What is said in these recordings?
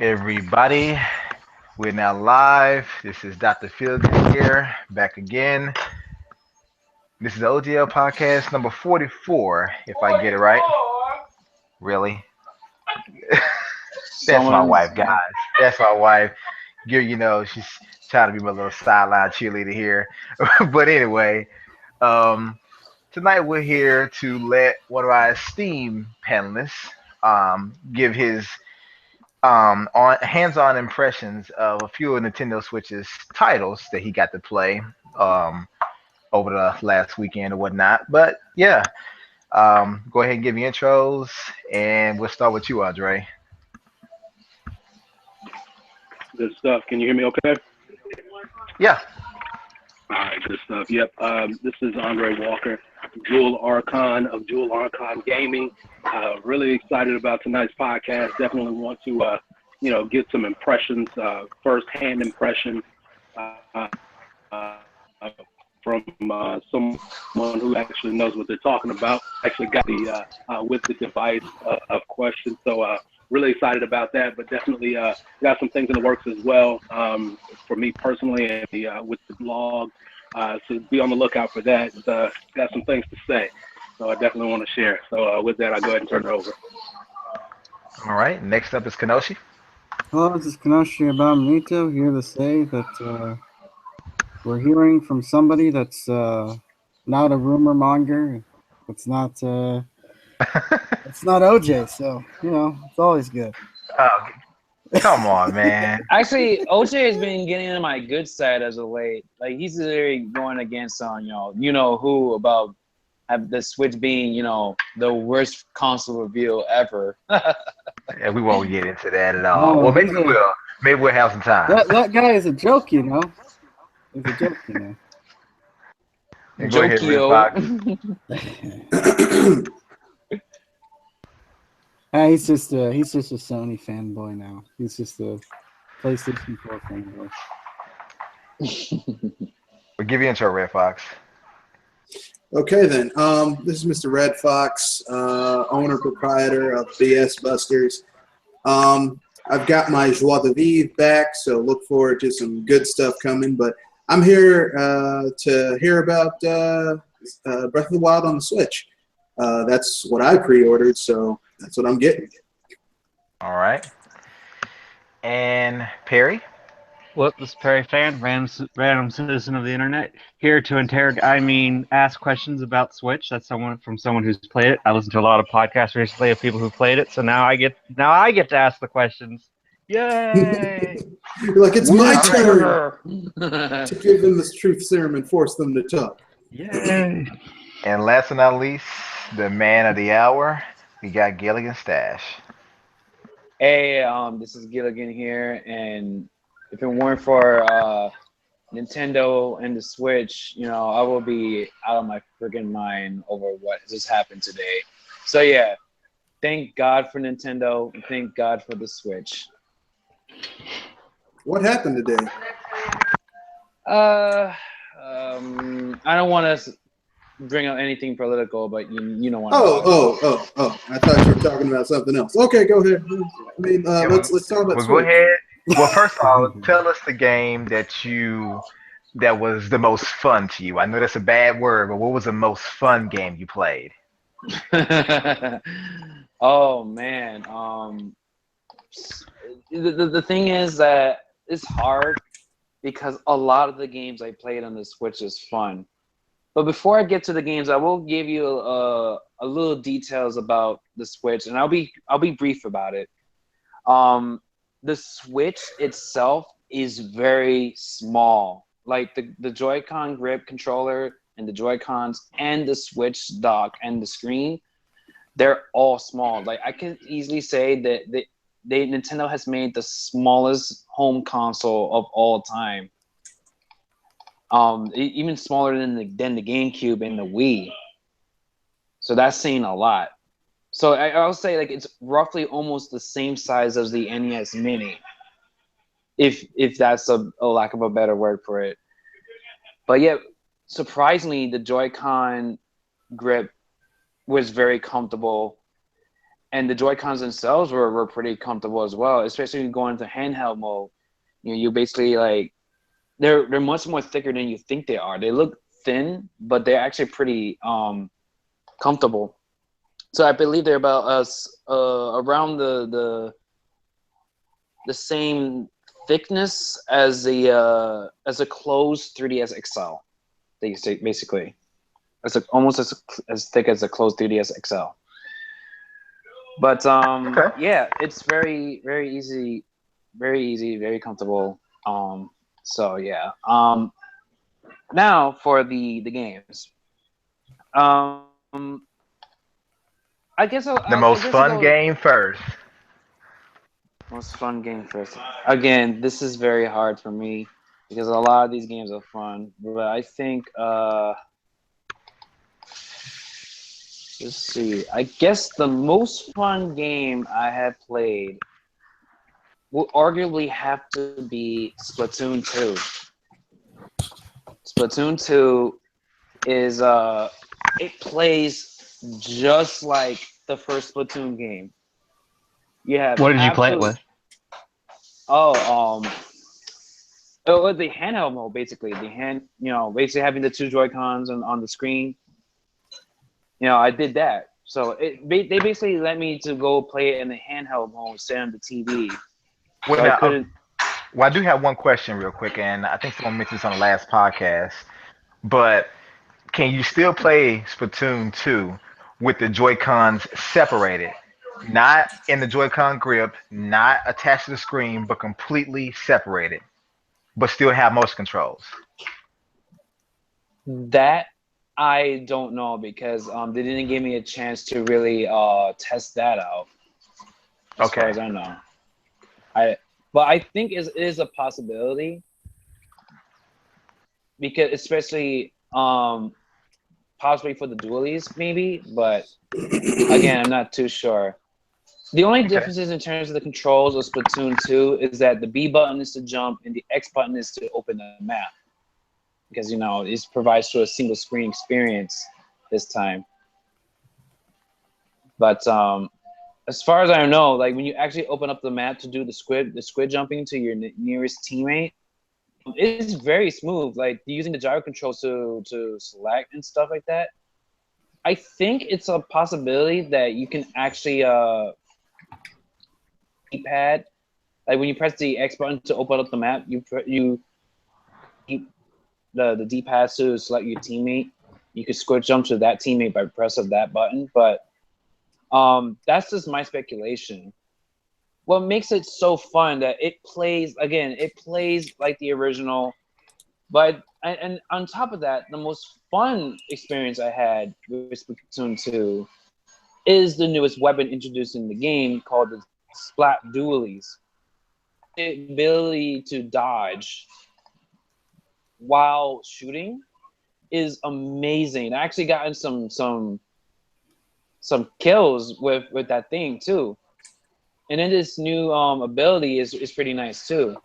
Everybody, we're now live. This is Dr. Fields here, back again. This is the OGL podcast number 44, if I get it right. Really? That's my Someone, wife, guys. That's my wife. She's trying to be my little sideline cheerleader here. But anyway, um, tonight we're here to let one of our esteemed panelists give his on hands-on impressions of a few of Nintendo Switch's titles that he got to play um, over the last weekend or whatnot. But yeah, go ahead and give your intros, and we'll start with you, Andre. Good stuff. Can you hear me okay? Yeah. All right, good stuff. Yep. This is Andre Walker, Jewel Archon of Jewel Archon Gaming. Really excited about tonight's podcast. Definitely want to, get some impressions, first-hand impressions from someone who actually knows what they're talking about. Actually got the with the device of questions. So really excited about that. But definitely got some things in the works as well for me personally and with the blog. So be on the lookout for that. Got some things to say. So I definitely want to share. So with that, I'll go ahead and turn it over. All right. Next up is Kenoshi. Hello, this is Kanoshi Abamonito here to say that we're hearing from somebody that's not a rumor monger. It's not OJ, so it's always good. Oh, come on, man. actually, OJ has been getting on my good side as of late. Like he's literally going against on you know who about the Switch being the worst console reveal ever. Yeah, we won't get into that at all. No, Well, maybe we will. Maybe we'll have some time. that guy is a joke, He's a joke, And go ahead, Red Jokio. Fox. He's just a Sony fanboy now. He's just a PlayStation 4 fanboy. We'll give you intro, Red Fox. Okay, then. This is Mr. Red Fox, owner proprietor of BS Busters. I've got my joie de vivre back, so look forward to some good stuff coming. But I'm here to hear about Breath of the Wild on the Switch. That's what I pre-ordered, so that's what I'm getting. All right. And Perry. Whoop, this is Perry Fan, random citizen of the internet, here to ask questions about Switch. That's someone who's played it. I listened to a lot of podcasts recently of people who played it, so now I get to ask the questions. Yay! You're like, it's my turn to give them this truth serum and force them to talk. Yay! And last but not least, the man of the hour, we got Geeligan Stash. Hey, this is Gilligan here, and if it weren't for Nintendo and the Switch, I will be out of my freaking mind over what just happened today. So yeah, thank God for Nintendo and thank God for the Switch. What happened today? I don't want to bring up anything political, but you know what. Oh! I thought you were talking about something else. Okay, go ahead. I mean, let's talk about. Well, Switch. go ahead. Well, first of all, tell us the game that was the most fun to you. I know that's a bad word, but what was the most fun game you played? Oh man, the thing is that it's hard because a lot of the games I played on the Switch is fun. But before I get to the games, I will give you a little details about the Switch, and I'll be brief about it. The Switch itself is very small. Like the Joy-Con grip controller and the Joy-Cons and the Switch dock and the screen, they're all small. Like I can easily say that Nintendo has made the smallest home console of all time. Even smaller than the GameCube and the Wii. So that's saying a lot. So I'll say like it's roughly almost the same size as the NES Mini, if that's a lack of a better word for it. But yeah, surprisingly, the Joy-Con grip was very comfortable, and the Joy-Cons themselves were pretty comfortable as well, especially when you go into handheld mode. You basically like they're much more thicker than you think they are. They look thin, but they're actually pretty comfortable. So I believe they're about around the same thickness as a closed 3DS XL. They say basically, almost as thick as a closed 3DS XL. But Okay. yeah, it's very easy, very comfortable. So yeah. Now for the games. I guess The I most guess I'll fun go game first. most fun game first. Again, this is very hard for me because a lot of these games are fun. But I think let's see. I guess the most fun game I have played will arguably have to be Splatoon 2. Splatoon 2 is it plays just like the first Splatoon game. You have What did you play it absolute with? oh the handheld mode basically. Basically having the two Joy-Cons on the screen. I did that. So they basically let me to go play it in the handheld mode, stay on the TV. Well, So I now, couldn't. well, I do have one question real quick, and I think someone mentioned this on the last podcast. But can you still play Splatoon 2 with the Joy Cons separated? Not in the Joy-Con grip, not attached to the screen, but completely separated, but still have motion controls. That I don't know because they didn't give me a chance to really test that out. As far Okay. as I know, but I think it is a possibility because especially possibly for the dualies maybe, but again I'm not too sure. The only Okay. differences in terms of the controls of Splatoon 2 is that the B button is to jump and the X button is to open the map because it provides to a single screen experience this time. But as far as I know, like when you actually open up the map to do the squid jumping to your nearest teammate, it's very smooth. Like using the gyro controls to select and stuff like that. I think it's a possibility that you can actually D-pad. Like when you press the X button to open up the map, you the D-pad to select your teammate. You could squid jump to that teammate by press of that button, but that's just my speculation. What makes it so fun that it plays like the original, but and on top of that, the most fun experience I had with Splatoon 2 is the newest weapon introduced in the game called the Splat Dualies. The ability to dodge while shooting is amazing. I actually gotten some kills with that thing too. And then this new ability is pretty nice too.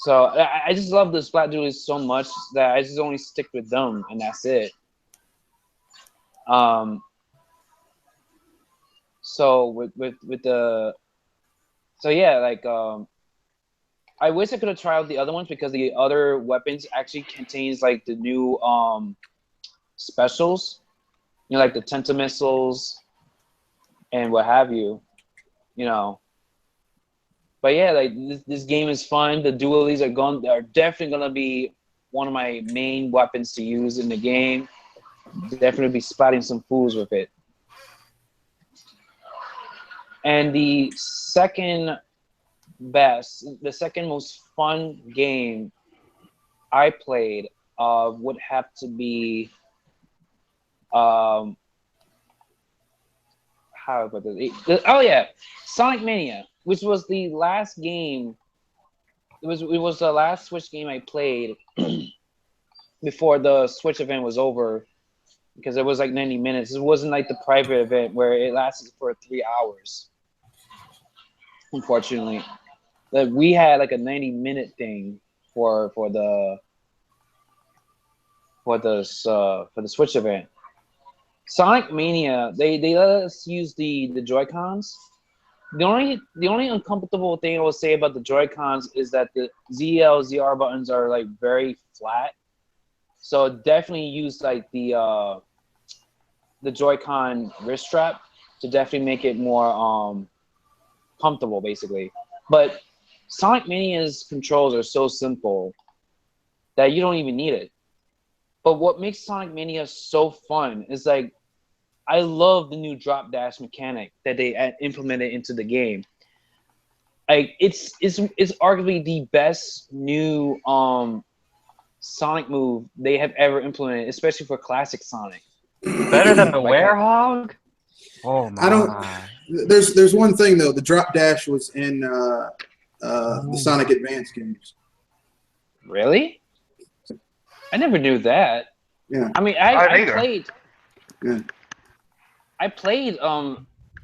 So I just love the Splat Dualies so much that I just only stick with them and that's it. So with the yeah, like I wish I could have tried out the other ones because the other weapons actually contains like the new specials, like the Tenta missiles and what have you, But yeah, like this game is fun. The dualies are definitely gonna be one of my main weapons to use in the game. Definitely be spotting some fools with it. And the second most fun game I played would have to be how about this? Oh yeah, Sonic Mania, which was the last game. It was the last Switch game I played before the Switch event was over because it was like 90 minutes. It wasn't like the private event where it lasted for 3 hours. Unfortunately, like we had like a 90-minute thing for the Switch event. Sonic Mania, they let us use the Joy-Cons. The only uncomfortable thing I will say about the Joy-Cons is that the ZL, ZR buttons are like very flat. So definitely use like the Joy-Con wrist strap to definitely make it more comfortable, basically. But Sonic Mania's controls are so simple that you don't even need it. But what makes Sonic Mania so fun is like, I love the new drop dash mechanic that they implemented into the game. Like it's arguably the best new Sonic move they have ever implemented, especially for classic Sonic. Better than the Like, Werehog? Oh my. I don't. There's one thing though. The drop dash was in the Sonic Advance games. Really? I never knew that. Yeah. I mean, I I neither. played. Yeah. I played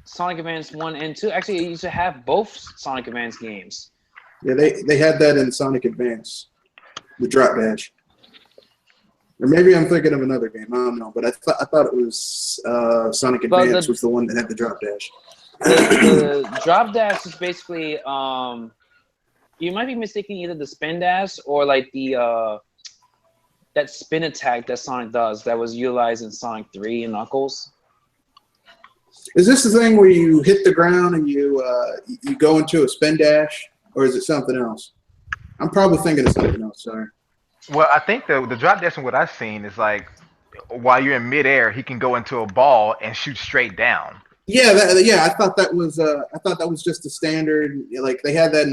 Sonic Advance 1 and 2. Actually, I used to have both Sonic Advance games. Yeah, they had that in Sonic Advance, the drop dash. Or maybe I'm thinking of another game. I don't know, but I thought it was Sonic Well, Advance was the one that had the drop dash. The drop dash is basically you might be mistaking either the spin dash or like the that spin attack that Sonic does that was utilized in Sonic 3 and Knuckles. Is this the thing where you hit the ground and you go into a spin dash, or is it something else? I'm probably thinking of something else. Sorry. Well, I think the drop dash and what I've seen is like while you're in midair, he can go into a ball and shoot straight down. Yeah, I thought that was just a standard. Like they had that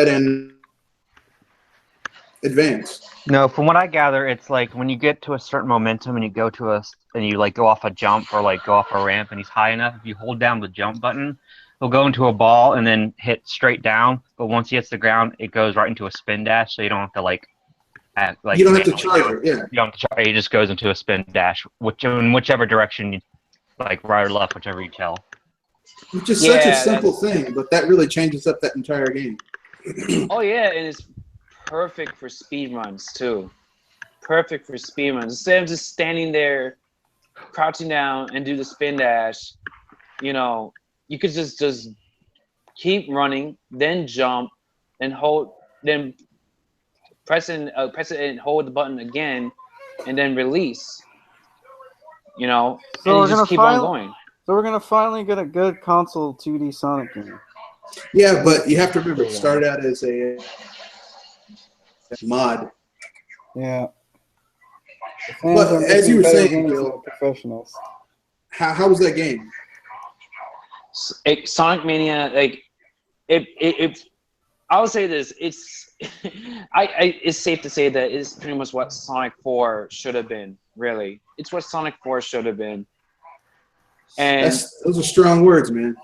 in Advance. No, from what I gather, it's like when you get to a certain momentum and you go like go off a jump or like go off a ramp and he's high enough, if you hold down the jump button, he'll go into a ball and then hit straight down. But once he hits the ground, it goes right into a spin dash, so you don't have to like You don't have to charge it. Yeah. You don't have to charge. He just goes into a spin dash, in whichever direction you like, right or left, whichever you tell. Which is such a simple thing, but that really changes up that entire game. Oh yeah, and it's perfect for speed runs too. Perfect for speed runs. Instead of just standing there, crouching down and do the spin dash, you know, you could just keep running, then jump, and hold, then press it and hold the button again, and then release. You know, So and you just keep on going. So we're gonna finally get a good console 2D Sonic game. Yeah, but you have to remember, it started out as a mod. Yeah. But as you were saying, Bill, professionals. How was that game? Sonic Mania, like it I would say this: it's it's safe to say that it's pretty much what Sonic 4 should have been. Really, it's what Sonic 4 should have been. And those are strong words, man.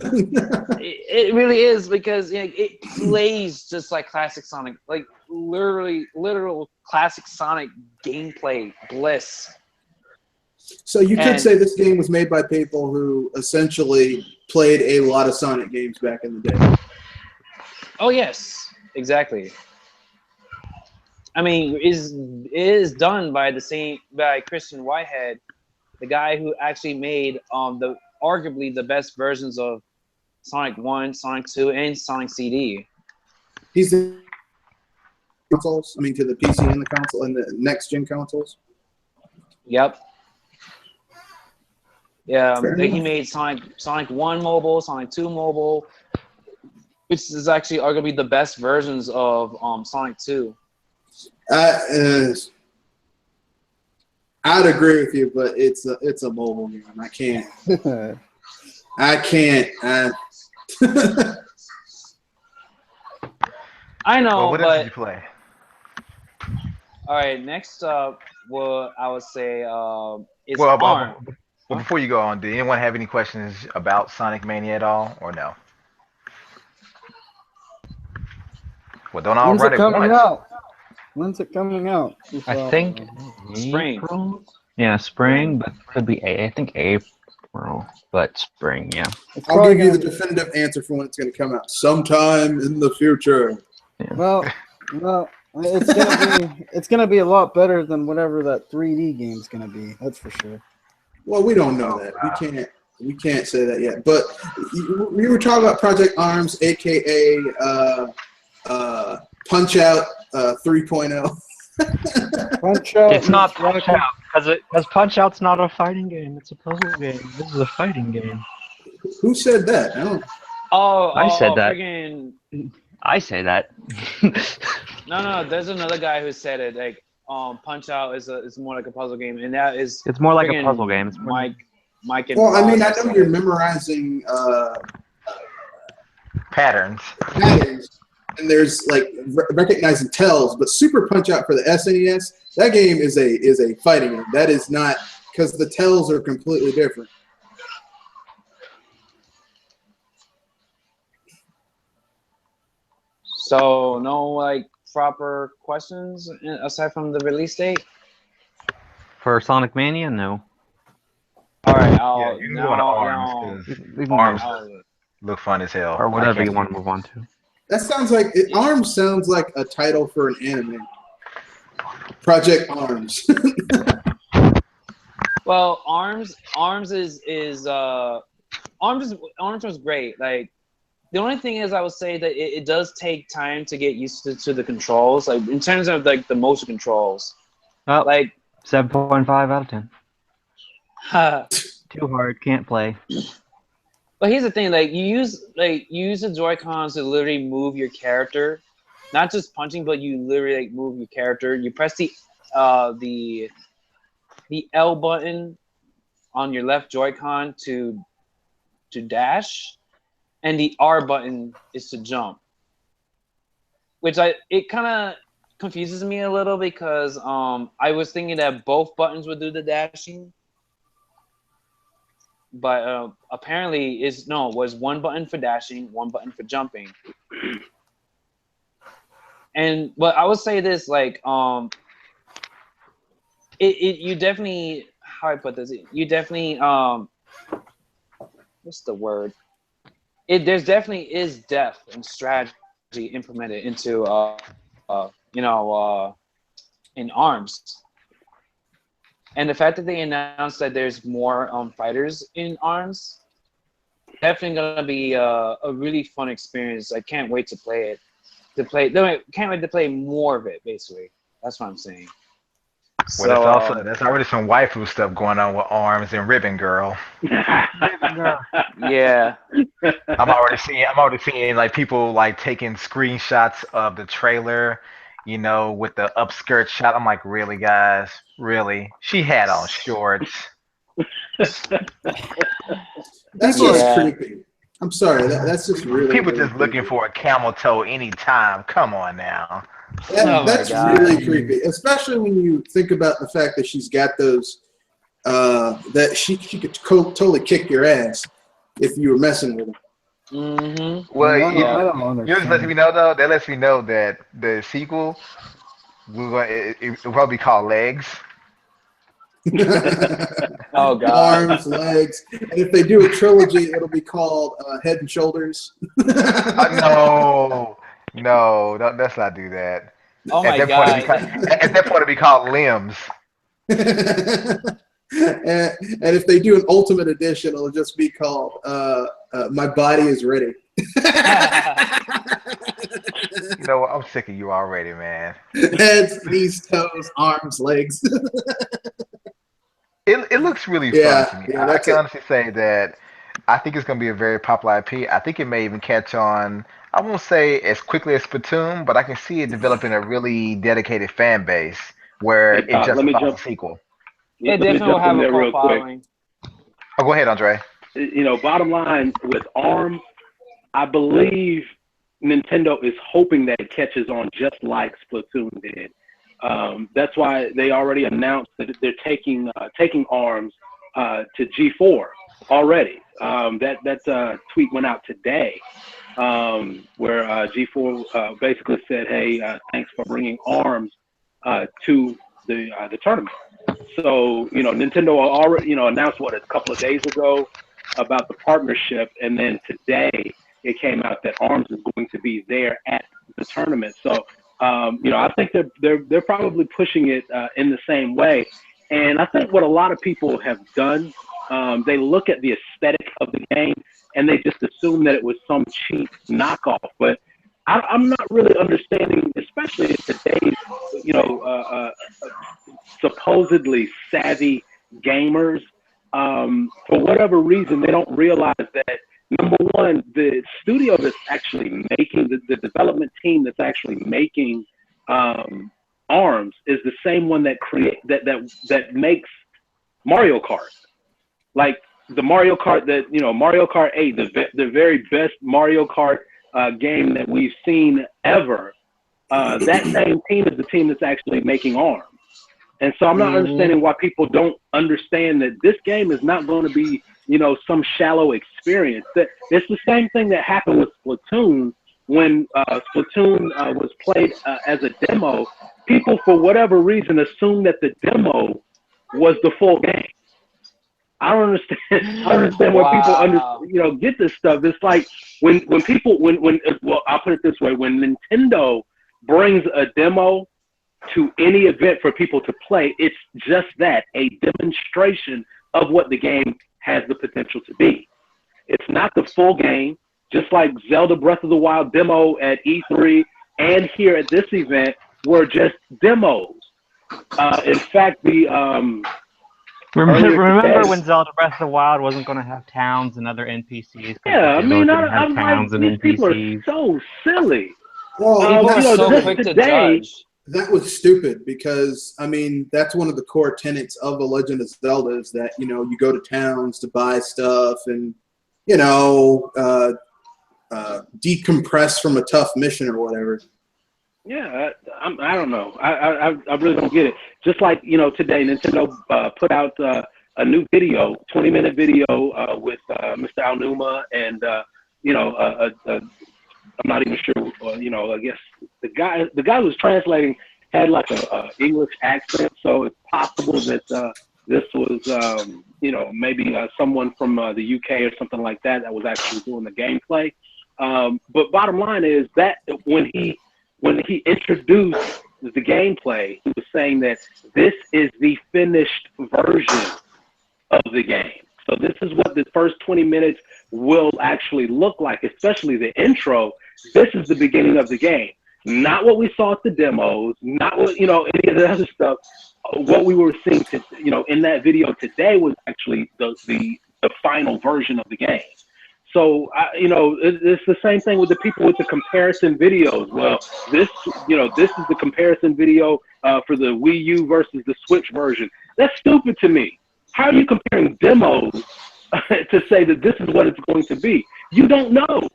it really is, because it plays just like classic Sonic, like literal classic Sonic gameplay bliss. So you could say this game was made by people who essentially played a lot of Sonic games back in the day. Oh yes, exactly. I mean, it is done by Christian Whitehead, the guy who actually made arguably the best versions of Sonic 1, Sonic 2, and Sonic CD. He's the consoles. I mean, to the PC and the console and the next gen consoles. Yep. Yeah, he made Sonic 1 mobile, Sonic 2 mobile, which is actually arguably the best versions of Sonic 2. I'd agree with you, but it's a mobile game. I can't. I know, Well, what but else did you play? all right. Next up, I would say is Well, ARM. Well, before you go on, did anyone have any questions about Sonic Mania at all, or no? Well, don't all When's run it at coming once. out? When's it coming out? I think Spring. April? Yeah, spring, but could be I think April, but spring, yeah. I'll give you the definitive answer for when it's going to come out. Sometime in the future. Yeah. Well, It's gonna be a lot better than whatever that 3D game's gonna be. That's for sure. Well, we don't know Oh, that. wow. We can't say that yet. But we were talking about Project Arms, aka Punch Out 3.0. Punch Out. It's not meets Punch Rocky. Out because Punch Out's not a fighting game. It's a puzzle game. This is a fighting game. Who said that? I don't. I said that. Friggin', I say that. no. There's another guy who said it. Like, Punch Out is more like a puzzle game, and that is It's more like a friggin' puzzle game. It's more Mike and Well, I mean, I Ross know said you're it. memorizing Patterns. patterns, and there's like recognizing tells. But Super Punch Out for the SNES, that game is a fighting game. That is not, because the tells are completely different. So no like proper questions aside from the release date. For Sonic Mania, no. All right, Yeah, you can go on Arms because Arms look fun as hell. Or whatever I you can't- want to move on to. That sounds like Arms sounds like a title for an anime. Project Arms. Well, Arms was great. Like, the only thing is, I would say that it does take time to get used to the controls. Like, in terms of like the motion controls, Oh, like 7.5 out of 10. but Too hard, can't play. here's the thing, like you use the Joy-Cons to literally move your character, not just punching, but you literally like move your character. You press the L button on your left Joy-Con to dash, and the R button is to jump. Which it kind of confuses me a little because I was thinking that both buttons would do the dashing, but apparently it was one button for dashing, one button for jumping. But I would say this, like you definitely, how I put this, you definitely what's the word? There's definitely is depth and strategy implemented into in Arms. And the fact that they announced that there's more fighters in Arms, definitely gonna be a really fun experience. I can't wait to play it. Can't wait to play more of it. Basically, that's what I'm saying. Well, So, there's already some waifu stuff going on with Arms and Ribbon Girl. yeah. I'm already seeing like people like taking screenshots of the trailer, with the upskirt shot. I'm like, really, guys, really? She had on shorts. That's Yeah. just creepy. I'm sorry. That's just really. People really just looking creepy. for a camel toe anytime. Come on now. Oh my That's God. really creepy, especially when you think about the fact that she's got those. That she could totally kick your ass if you were messing with her. Mm-hmm. Well, I don't you just lets understand. me know though. That lets me know that the sequel it'll probably be called Legs. Oh God. Arms, legs, and if they do a trilogy, it'll be called Head and Shoulders. No, let's not do that. Oh At my that point, God. at that point, it'll be called Limbs. And if they do an Ultimate Edition, it'll just be called My Body Is Ready. You know what? I'm sick of you already, man. Heads, knees, toes, arms, legs. It looks really Yeah, fun to me. yeah, I that's can it. honestly say that I think it's going to be a very popular IP. I think it may even catch on. I won't say as quickly as Splatoon, but I can see it developing a really dedicated fan base where Hey, it let me justifies a jump. sequel. It Let me definitely will jump in have a there cult real quick. following. Oh, go ahead, Andre. Bottom line with ARMS, I believe Nintendo is hoping that it catches on just like Splatoon did. That's why they already announced that they're taking ARMS to G4 already. That tweet went out today, where G4 basically said, "Hey, thanks for bringing ARMS to the tournament." So Nintendo already announced a couple of days ago about the partnership, and then today it came out that ARMS is going to be there at the tournament. So I think they're probably pushing it in the same way. And I think what a lot of people have done, they look at the aesthetic of the game and they just assume that it was some cheap knockoff. But I'm not really understanding, especially in today's, supposedly savvy gamers. For whatever reason, they don't realize that, number one, the studio that's actually making the development team that's actually making ARMS is the same one that makes Mario Kart. Like the Mario Kart Mario Kart 8, the very best Mario Kart game that we've seen ever. That same team is the team that's actually making ARMS. And so I'm not understanding why people don't understand that this game is not going to be, some shallow experience. That it's the same thing that happened with Splatoon when Splatoon was played as a demo. People, for whatever reason, assumed that the demo was the full game. I don't understand. I don't understand when people get this stuff. It's like when people I'll put it this way: when Nintendo brings a demo to any event for people to play, it's just that, a demonstration of what the game has the potential to be. It's not the full game, just like Zelda Breath of the Wild demo at E3 and here at this event were just demos. In fact, remember when Zelda Breath of the Wild wasn't going to have towns and other NPCs? Yeah, I mean, I'm towns like, and these people are NPCs. so silly. Well, People are so quick to judge. that was stupid because, I mean, that's one of the core tenets of The Legend of Zelda is that, you go to towns to buy stuff and, decompress from a tough mission or whatever. Yeah, I don't know. I really don't get it. Just like, today Nintendo put out a new video, 20-minute video with Mr. Aonuma and, I'm not even sure, I guess the guy who was translating had like a English accent, so it's possible that this was, maybe someone from the UK or something like that was actually doing the gameplay. But bottom line is that when he introduced the gameplay, he was saying that this is the finished version of the game. So this is what the first 20 minutes will actually look like, especially the intro. This is the beginning of the game. Not what we saw at the demos, not what, any of the other stuff. What we were seeing, in that video today was actually the final version of the game. So, it's the same thing with the people with the comparison videos. Well, this is the comparison video for the Wii U versus the Switch version. That's stupid to me. How are you comparing demos to say that this is what it's going to be? You don't know.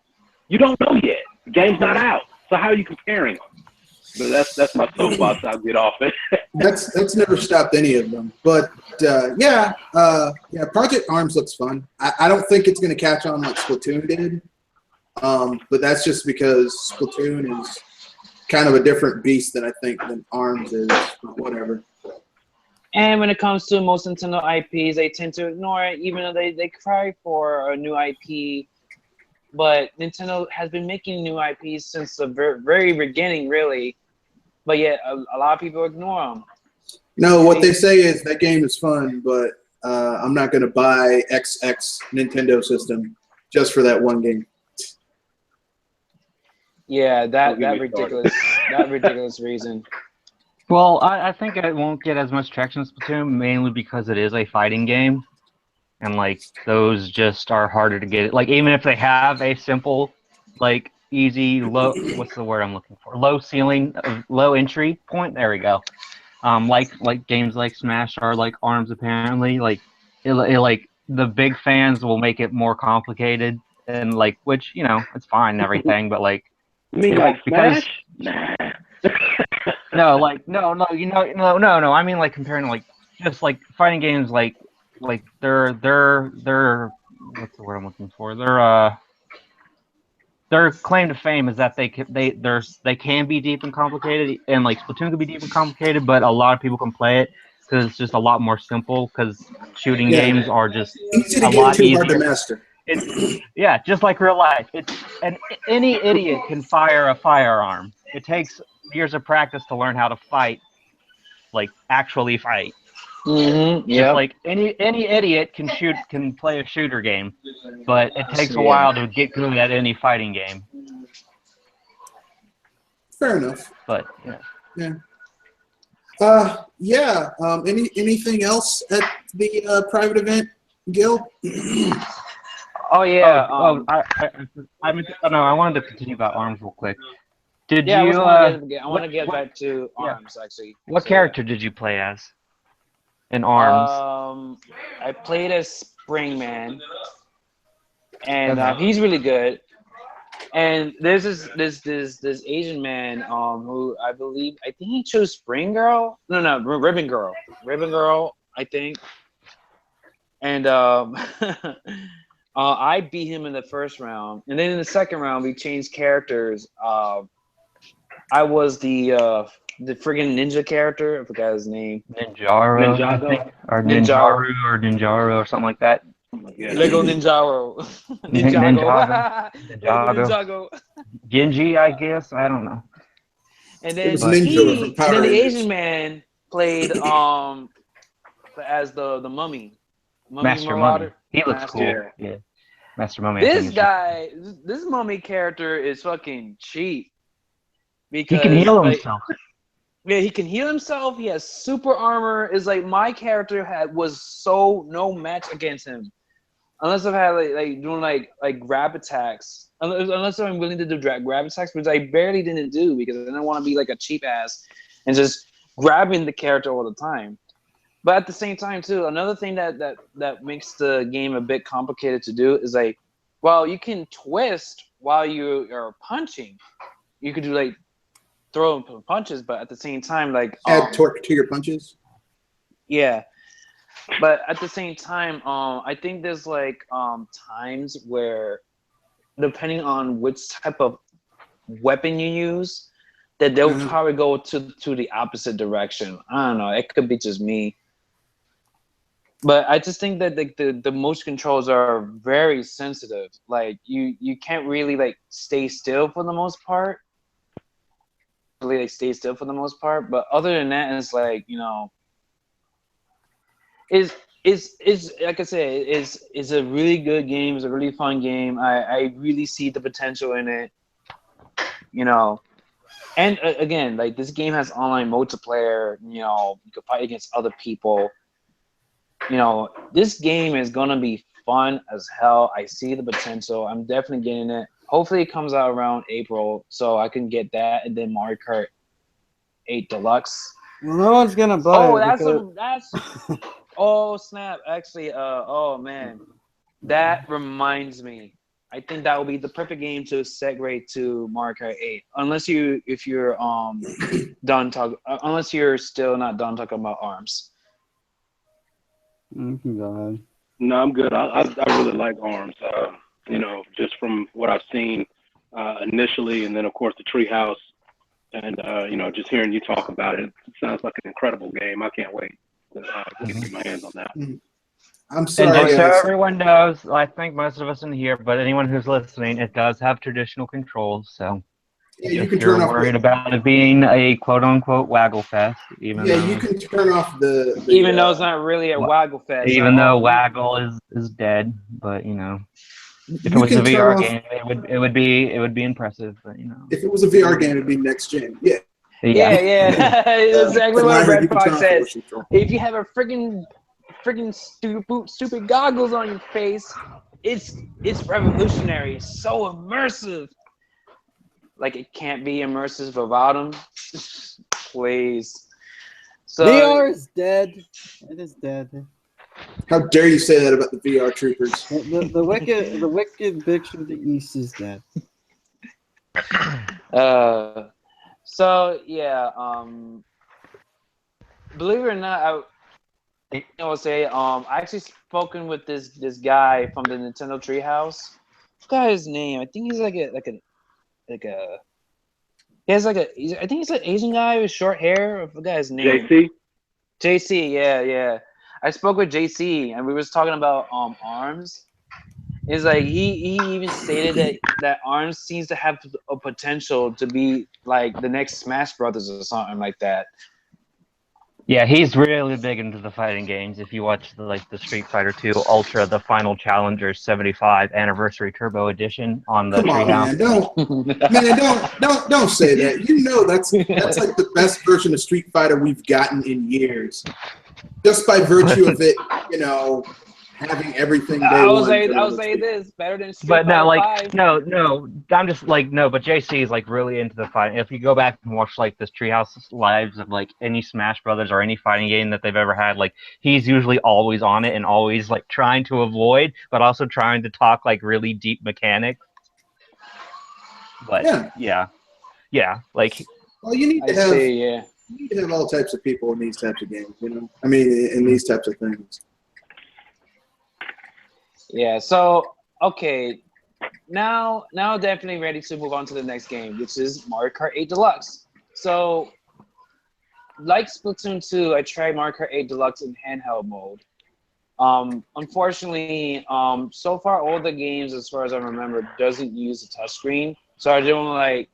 You don't know yet. The game's not out. So how are you comparing them? But that's my soapbox. I'll get off it. That's never stopped any of them. But Project ARMS looks fun. I don't think it's going to catch on like Splatoon did. But that's just because Splatoon is kind of a different beast than ARMS is. But whatever. And when it comes to most Nintendo IPs, they tend to ignore it, even though they cry for a new IP. But Nintendo has been making new IPs since the very beginning, really. But yet, a lot of people ignore them. No, what they say is that game is fun, but I'm not going to buy XX Nintendo system just for that one game. Yeah, that ridiculous reason. Well, I think it won't get as much traction as Splatoon, mainly because it is a fighting game. And, like, those just are harder to get. Like, even if they have a simple, like, easy, low, what's the word I'm looking for? Low ceiling, low entry point. There we go. Like games like Smash are like ARMS apparently. Like, like the big fans will make it more complicated and like, which it's fine and everything, but like. You mean like Smash? Nah. No. I mean like comparing like just like fighting games like they're what's the word I'm looking for? Their claim to fame is that they can be deep and complicated, and like Splatoon can be deep and complicated, but a lot of people can play it because it's just a lot more simple. Because shooting games are just easy to a get lot too easier. hard to master. Just like real life. And any idiot can fire a firearm. It takes years of practice to learn how to fight, like actually fight. Mm-hmm. Just Yep. like any idiot can play a shooter game, but it takes a while to get good at any fighting game. Fair enough. But Yeah. Anything else at the private event, Gil? Oh yeah. I wanted to continue about ARMS real quick. Did Yeah, you? I want to get back to yeah. ARMS actually. What So, character did you play as in ARMS? I played as Springman, and Okay. he's really good. And there's this Asian man who I think he chose Spring Girl. No, Ribbon Girl. Ribbon Girl, I think. And I beat him in the first round, and then in the second round we changed characters. I was the friggin' ninja character. I forgot his name. Ninjaro, Ninjago? I think, or Ninjaro. Ninjaru, or Ninjaro, or something like that. Yeah. Lego Ninjaro. Ninjago. Lego Ninjago. Genji, I guess. I don't know. And It then was Ninja from Power and then the Rangers. Asian man played as the mummy. Master Marauder. Mummy. He looks Master. cool. Yeah. Master Mummy. I This think is- guy, this mummy character is fucking cheap. Because He can heal like, himself. yeah, he can heal himself. He has super armor. It's like my character was so no match against him, unless I've had like doing like grab attacks. Unless I'm willing to do grab attacks, which I barely didn't do because I didn't want to be like a cheap ass and just grabbing the character all the time. But at the same time too, another thing that makes the game a bit complicated to do is like, well, you can twist while you are punching. You could do like throw punches, but at the same time, like Add torque to your punches. yeah. But at the same time, I think there's like times where, depending on which type of weapon you use, that they'll probably go to the opposite direction. I don't know. It could be just me. But I just think that like the motion controls are very sensitive. Like you can't really like stay still for the most part. Really like stay still for the most part. But other than that, it's like, you know, is like I said, is a really good game. It's a really fun game. I really see the potential in it. You know, and again, like this game has online multiplayer. You know, you can fight against other people. You know, this game is gonna be fun as hell. I see the potential. I'm definitely getting it. Hopefully, it comes out around April, so I can get that, and then Mario Kart 8 Deluxe. Well, no one's gonna buy Oh, it. that's. Oh snap! Actually, oh man, that reminds me. I think that would be the perfect game to segue to Mario Kart 8. Unless you're done talking, unless you're still not done talking about ARMS. You can go ahead. No, I'm good. I really like ARMS. You know, just from what I've seen initially, and then of course the Treehouse, and you know, just hearing you talk about it, it sounds like an incredible game. I can't wait to get my hands on that. I'm sorry, And just so guys. everyone knows, I think most of us in here, but anyone who's listening, it does have traditional controls. So Yeah, you if can you're turn off. worried about it being a quote-unquote waggle fest, even Yeah, though, you can turn off the Even though it's not really a waggle fest. even though waggle is dead, but you know, if it you was a can turn VR off. game, it would be impressive. But you know, If it was a VR game, it'd be next gen. Yeah. Yeah. Exactly what Red Red Fox says. If you have a friggin' stupid goggles on your face, it's revolutionary. It's so immersive. Like it can't be immersive without them. Please. So VR is dead. It is dead. How dare you say that about the VR troopers? The wicked bitch of the east is dead. So yeah, believe it or not, I actually spoken with this guy from the Nintendo Treehouse. I forgot his name. I think he's I think he's an Asian guy with short hair. I forgot his name. JC, yeah. I spoke with JC and we was talking about ARMS. It's like he even stated that Arms seems to have a potential to be like the next Smash Brothers or something like that. Yeah, he's really big into the fighting games. If you watch the Street Fighter 2 Ultra, the Final Challenger 75 Anniversary Turbo Edition on the Come on, Treehouse. man. Don't say that. You know that's like the best version of Street Fighter we've gotten in years. Just by virtue of it, having everything day I was one. say this better than Street But no, Fighter like 5. no, I'm just like no. But JC is like really into the fight. If you go back and watch like this Treehouse lives of like any Smash Brothers or any fighting game that they've ever had, like he's usually always on it and always like trying to avoid, but also trying to talk like really deep mechanics. But yeah, like well, you need to have yeah. you need to have all types of people in these types of games. I mean, in these types of things. Yeah, so okay, now definitely ready to move on to the next game, which is Mario Kart 8 Deluxe. So, like Splatoon 2, I tried Mario Kart 8 Deluxe in handheld mode. Unfortunately, so far all the games, as far as I remember, doesn't use a touchscreen. So I don't like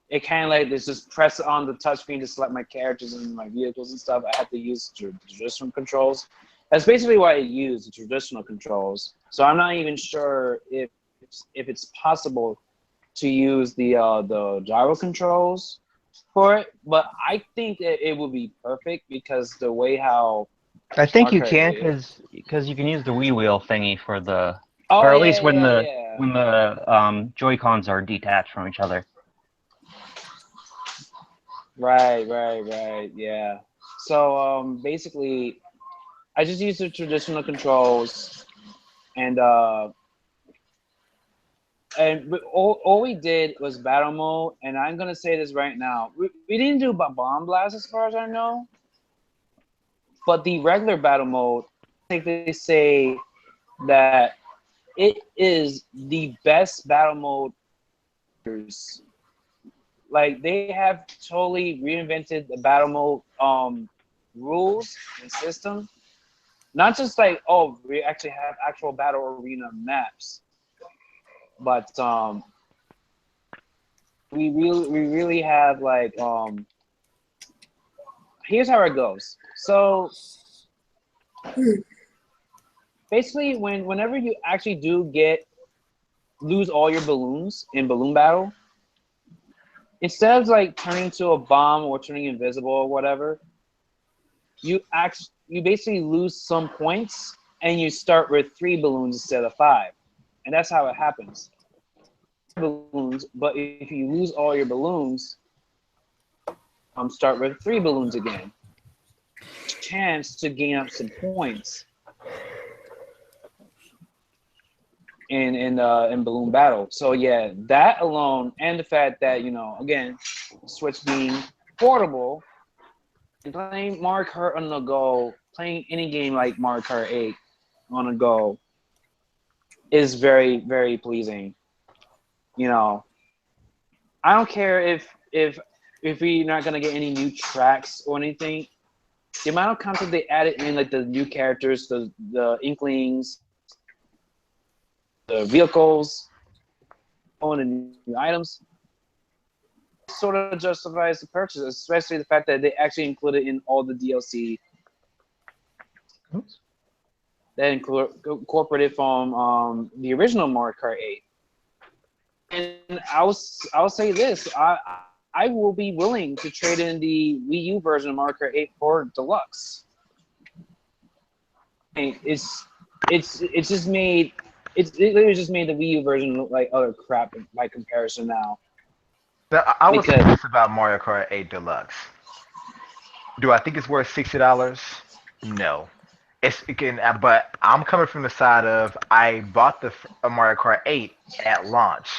it. Kind of like just press on the touchscreen to select my characters and my vehicles and stuff. I have to use traditional controls. That's basically why I use the traditional controls. So I'm not even sure if it's possible to use the gyro controls for it. But I think that it would be perfect because the way how I think you Mario Kart can 8. because you can use the Wii Wheel thingy for the, Oh or at least yeah. when the Joy Cons are detached from each other. Right, yeah. So basically, I just use the traditional controls, and all we did was battle mode. And I'm gonna say this right now: we didn't do bomb blast as far as I know, but the regular battle mode, I think they say that it is the best battle mode. Like they have totally reinvented the battle mode rules and system. Not just like, oh, we actually have actual battle arena maps, but we really have like here's how it goes. So basically, whenever you actually do lose all your balloons in balloon battle, instead of like turning to a bomb or turning invisible or whatever, you basically lose some points and you start with 3 balloons instead of 5, and that's how it happens. Balloons, but if you lose all your balloons, start with 3 balloons again. Chance to gain up some points in balloon battle. So yeah, that alone, and the fact that again, Switch being portable, and playing Mario Kart on the go, playing any game like Mario Kart 8 on the go is very, very pleasing. I don't care if we're not gonna get any new tracks or anything. The amount of content they added in, like the new characters, the Inklings, the vehicles, and the new items, sort of justifies the purchase, especially the fact that they actually included in all the DLC. Oops. That incorporated from the original Mario Kart 8. And I'll say this: I will be willing to trade in the Wii U version of Mario Kart 8 for Deluxe. It's just made it literally just made the Wii U version look like other crap by comparison now. Now, I would say this about Mario Kart 8 Deluxe. Do I think it's worth $60? No. It's again, but I'm coming from the side of I bought the Mario Kart 8 at launch.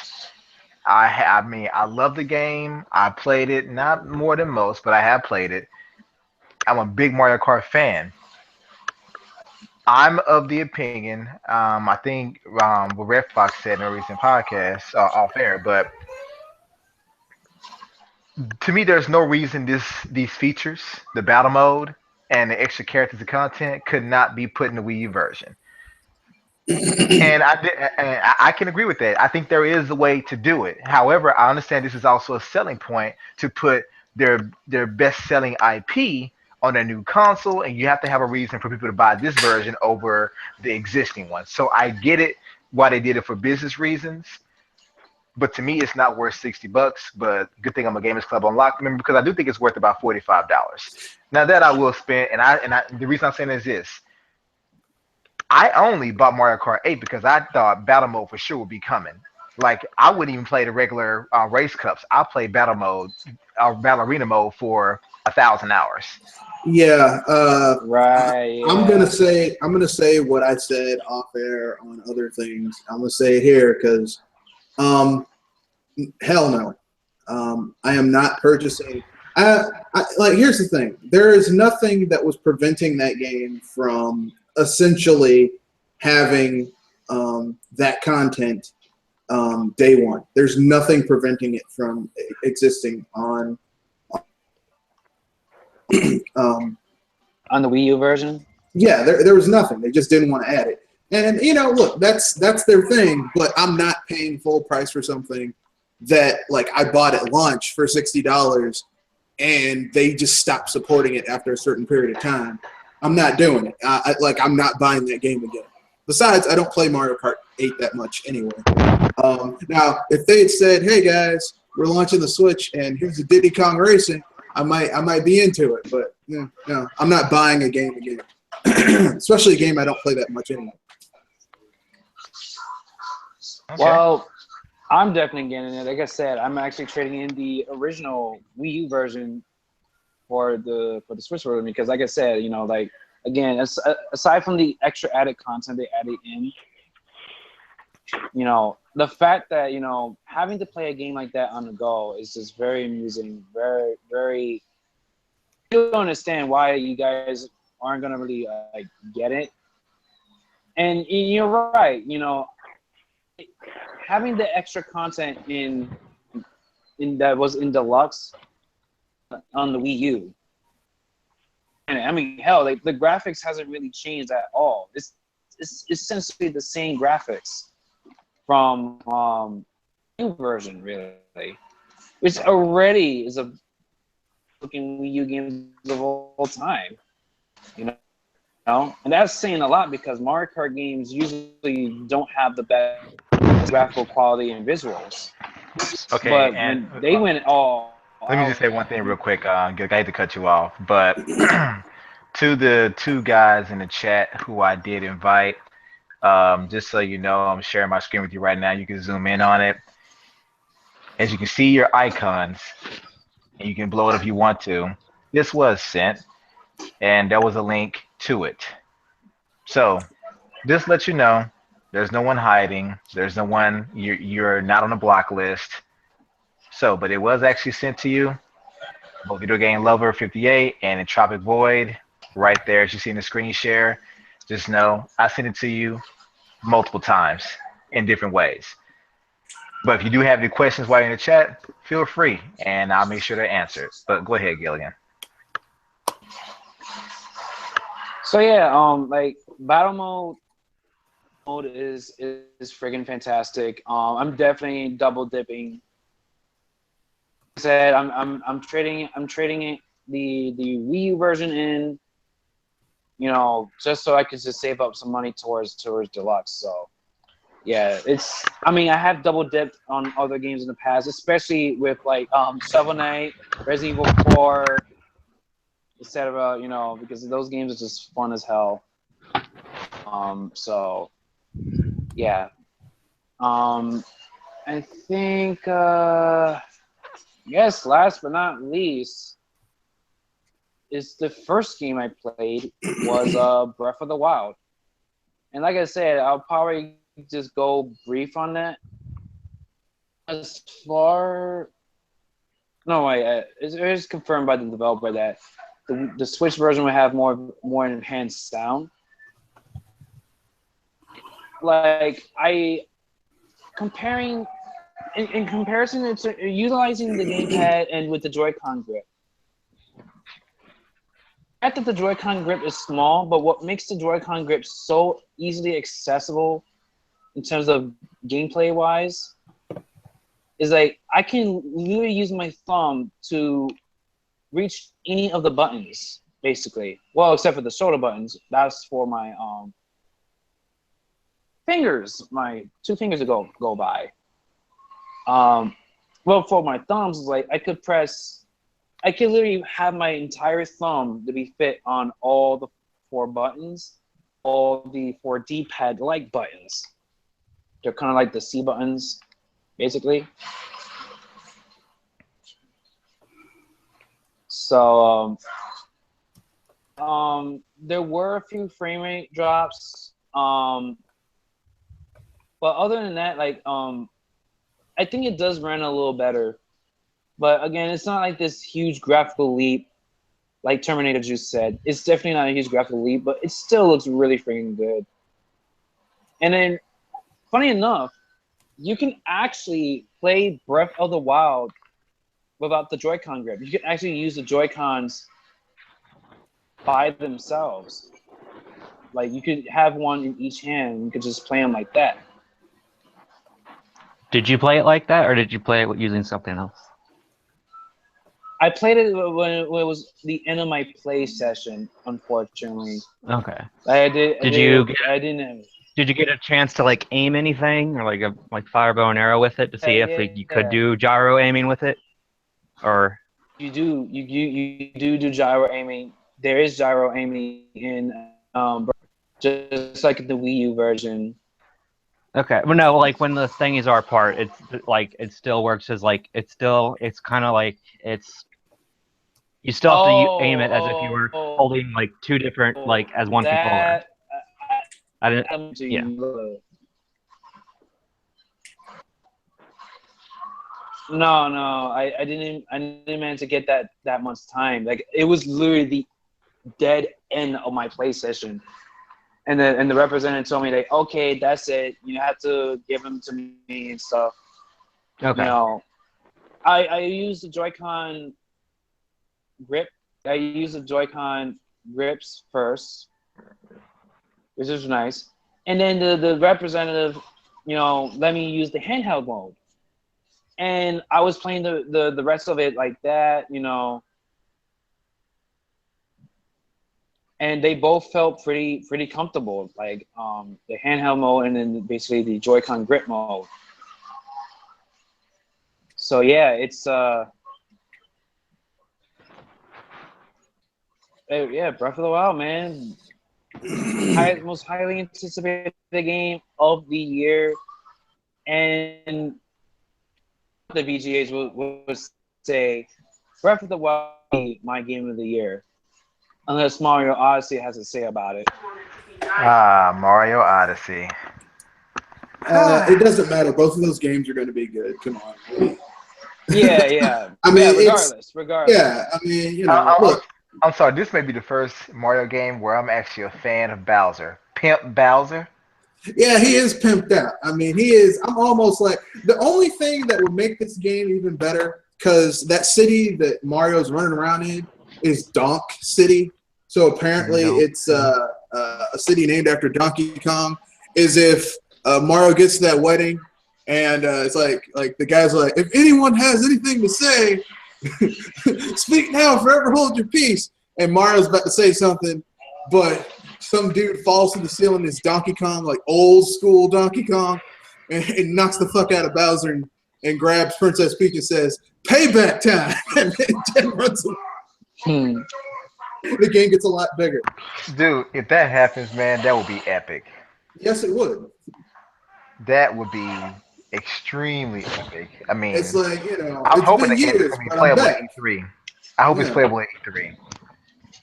I mean, I love the game. I played it, not more than most, but I have played it. I'm a big Mario Kart fan. I'm of the opinion, I think what Red Fox said in a recent podcast off air, but to me, there's no reason these features, the battle mode and the extra characters and content, could not be put in the Wii U version. And I can agree with that. I think there is a way to do it. However, I understand this is also a selling point to put their best selling IP on a new console, and you have to have a reason for people to buy this version over the existing one. So I get it why they did it for business reasons, but to me, it's not worth $60. But good thing I'm a Gamers Club Unlocked member because I do think it's worth about $45. Now that I will spend, and the reason I'm saying is this: I only bought Mario Kart 8 because I thought battle mode for sure would be coming. Like I wouldn't even play the regular race cups. I played battle mode, battle arena mode for 1,000 hours. Yeah, Right. I'm gonna say what I said off air on other things. I'm gonna say it here because, um, hell no, I am not purchasing. Like here's the thing: there is nothing that was preventing that game from essentially having that content day one. There's nothing preventing it from existing on. Um, On the Wii U version. yeah, there was nothing. They just didn't want to add it. And look, that's their thing. But I'm not paying full price for something that like I bought at launch for $60, and they just stopped supporting it after a certain period of time. I'm not doing it. I'm not buying that game again. Besides, I don't play Mario Kart 8 that much anyway. Now, if they had said, "Hey guys, we're launching the Switch, and here's a Diddy Kong Racing," I might be into it. But no, I'm not buying a game again, especially a game I don't play that much anymore. Okay. Well, I'm definitely getting it. Like I said, I'm actually trading in the original Wii U version for the Switch version because, like I said, like again, aside from the extra added content they added in, the fact that having to play a game like that on the go is just very amusing, very very. I don't understand why you guys aren't gonna really like get it. And you're right, having the extra content in that was in Deluxe on the Wii U. And I mean, hell, like the graphics hasn't really changed at all. It's essentially the same graphics from new version, really, which already is a looking Wii U games of all time. And that's saying a lot because Mario Kart games usually don't have the best graphical quality and visuals. Okay, But and when they went all let me out, just say one thing real quick. I hate to cut you off, but to the two guys in the chat who I did invite, just so you know, I'm sharing my screen with you right now. You can zoom in on it. As you can see your icons, and you can blow it if you want to. This was sent, and there was a link to it. So just let you know, there's no one hiding. There's no one. You're not on a block list. So, but it was actually sent to you. Both Video Game Lover 58 and Entropic Void, right there as you see in the screen share. Just know I sent it to you multiple times in different ways. But if you do have any questions while you're in the chat, feel free, and I'll make sure to answer it. But go ahead, Gilligan. So yeah, like battle mode is friggin' fantastic. I'm definitely double dipping. Like I said, I'm trading it the Wii U version in, just so I could just save up some money towards Deluxe. So yeah, I mean, I have double dipped on other games in the past, especially with like Shovel Knight, Resident Evil 4, etc. Because those games are just fun as hell. So yeah. I think yes, last but not least, is the first game I played was Breath of the Wild. And like I said, I'll probably just go brief on that. As far no, wait, it's confirmed by the developer that the Switch version will have more enhanced sound. Like comparing in comparison to utilizing the gamepad and with the Joy-Con grip. fact that the Joy-Con grip is small, but what makes the Joy-Con grip so easily accessible in terms of gameplay wise is like I can literally use my thumb to reach any of the buttons, basically. Well, except for the shoulder buttons. That's for my fingers. My 2 fingers to go by. Well, for my thumbs, like I could literally have my entire thumb to be fit on all the 4 buttons, all the 4 D-pad like buttons. They're kind of like the C buttons, basically. So, there were a few frame rate drops, but other than that, like, I think it does run a little better. But again, it's not like this huge graphical leap, like Terminator just said. It's definitely not a huge graphical leap, but it still looks really freaking good. And then, funny enough, you can actually play Breath of the Wild without the Joy-Con grip. You can actually use the Joy-Cons by themselves. Like, you could have one in each hand, and you could just play them like that. Did you play it like that, or did you play it using something else? I played it when it was the end of my play session, unfortunately. Okay. Did you get a chance to like aim anything, or like fire bow and arrow with it to see if you could do gyro aiming with it, or? You do gyro aiming. There is gyro aiming in just like the Wii U version. Okay, well, no, like when the thingies are apart, it's like it still works as like it's kind of like you still have to aim it as if you were holding like 2 different like as one controller. I didn't. Yeah. No, I didn't manage to get that much time. Like it was literally the dead end of my play session. And the representative told me, like, okay, that's it. You have to give them to me and stuff. Okay. You know, I used the Joy-Con grip. I used the Joy-Con grips first, which is nice. And then the representative, let me use the handheld mode. And I was playing the rest of it like that, and they both felt pretty comfortable, like the handheld mode and then basically the Joy-Con grip mode. So yeah, it's Breath of the Wild, man. Most highly anticipated game of the year, and the VGAs would say Breath of the Wild be my game of the year. Unless Mario Odyssey has to say about it. Mario Odyssey. It doesn't matter. Both of those games are going to be good. Come on. Yeah. I mean, regardless. Yeah, I mean, look. I'm sorry. This may be the first Mario game where I'm actually a fan of Bowser. Pimp Bowser. Yeah, he is pimped out. I mean, he is. I'm almost like the only thing that would make this game even better, because that city that Mario's running around in is Donk City. So apparently it's a city named after Donkey Kong. Is if Mario gets to that wedding and it's like the guy's like, if anyone has anything to say, speak now, forever hold your peace. And Mario's about to say something, but some dude falls to the ceiling. Is Donkey Kong, like old school Donkey Kong, and knocks the fuck out of Bowser and grabs Princess Peach and says, "Payback time!" and then runs away. The game gets a lot bigger. Dude, if that happens, man, that would be epic. Yes, it would. That would be extremely epic. I mean, it's like, I'm it's hoping been the game is years, going to be but I'm playable back. at E3. I hope it's playable at E3.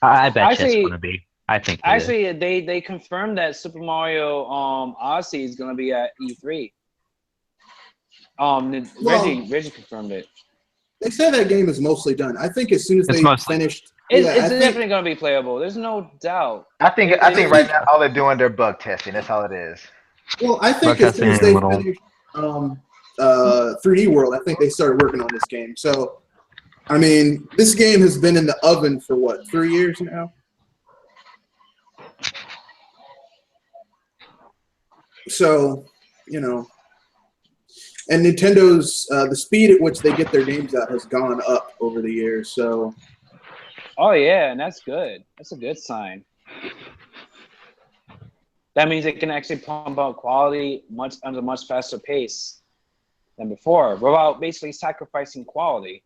I bet it's going to be. I think it actually is. they confirmed that Super Mario Odyssey is going to be at E3. Reggie confirmed it. They say that game is mostly done. I think as soon as they finished, it's definitely going to be playable. There's no doubt. I think right now all they're doing, they're bug testing. That's all it is. Well, I think as soon as they finished 3D World, I think they started working on this game. So, I mean, this game has been in the oven for what, 3 years now? So, you know, and Nintendo's the speed at which they get their games out has gone up over the years. So, Oh yeah, and that's good. That's a good sign. That means it can actually pump out quality at a much faster pace than before, without basically sacrificing quality.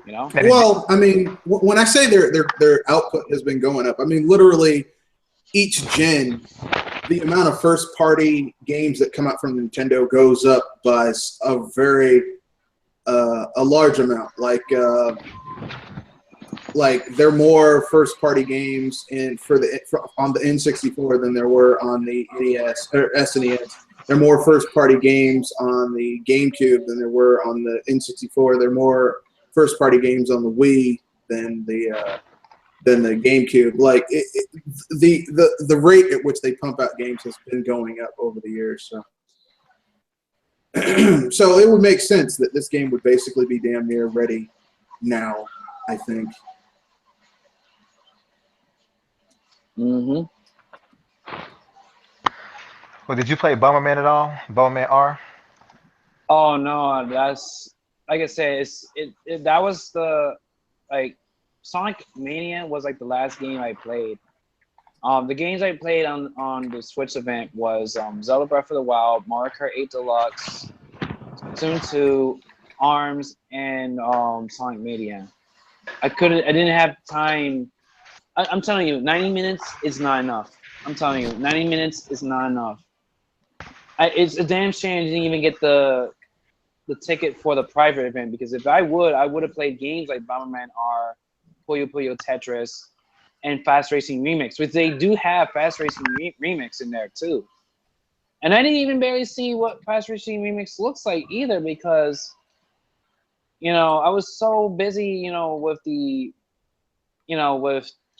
You know? well, I mean, when I say their output has been going up, I mean literally each gen, the amount of first party games that come out from Nintendo goes up by a very a large amount. Like there are more first party games on the N64 than there were on the NES or SNES. There are more first party games on the GameCube than there were on the N64. There are more first party games on the Wii than the GameCube. Like the rate at which they pump out games has been going up over the years. So so it would make sense that this game would basically be damn near ready now, I think. Mm-hmm. Well, did you play Bomberman at all? Bomberman R? Oh no, that's like I said, that was the like Sonic Mania was like the last game I played. The games I played on the Switch event was Zelda Breath of the Wild, Mario Kart 8 Deluxe, Splatoon 2, ARMS, and Sonic Mania. I didn't have time. I'm telling you, 90 minutes is not enough. I'm telling you, 90 minutes is not enough. It's a damn shame I didn't even get the ticket for the private event, because if I would have played games like Bomberman R, Puyo Puyo Tetris, and Fast Racing Remix, which they do have Fast Racing Remix in there too. And I didn't even barely see what Fast Racing Remix looks like either, because I was so busy, with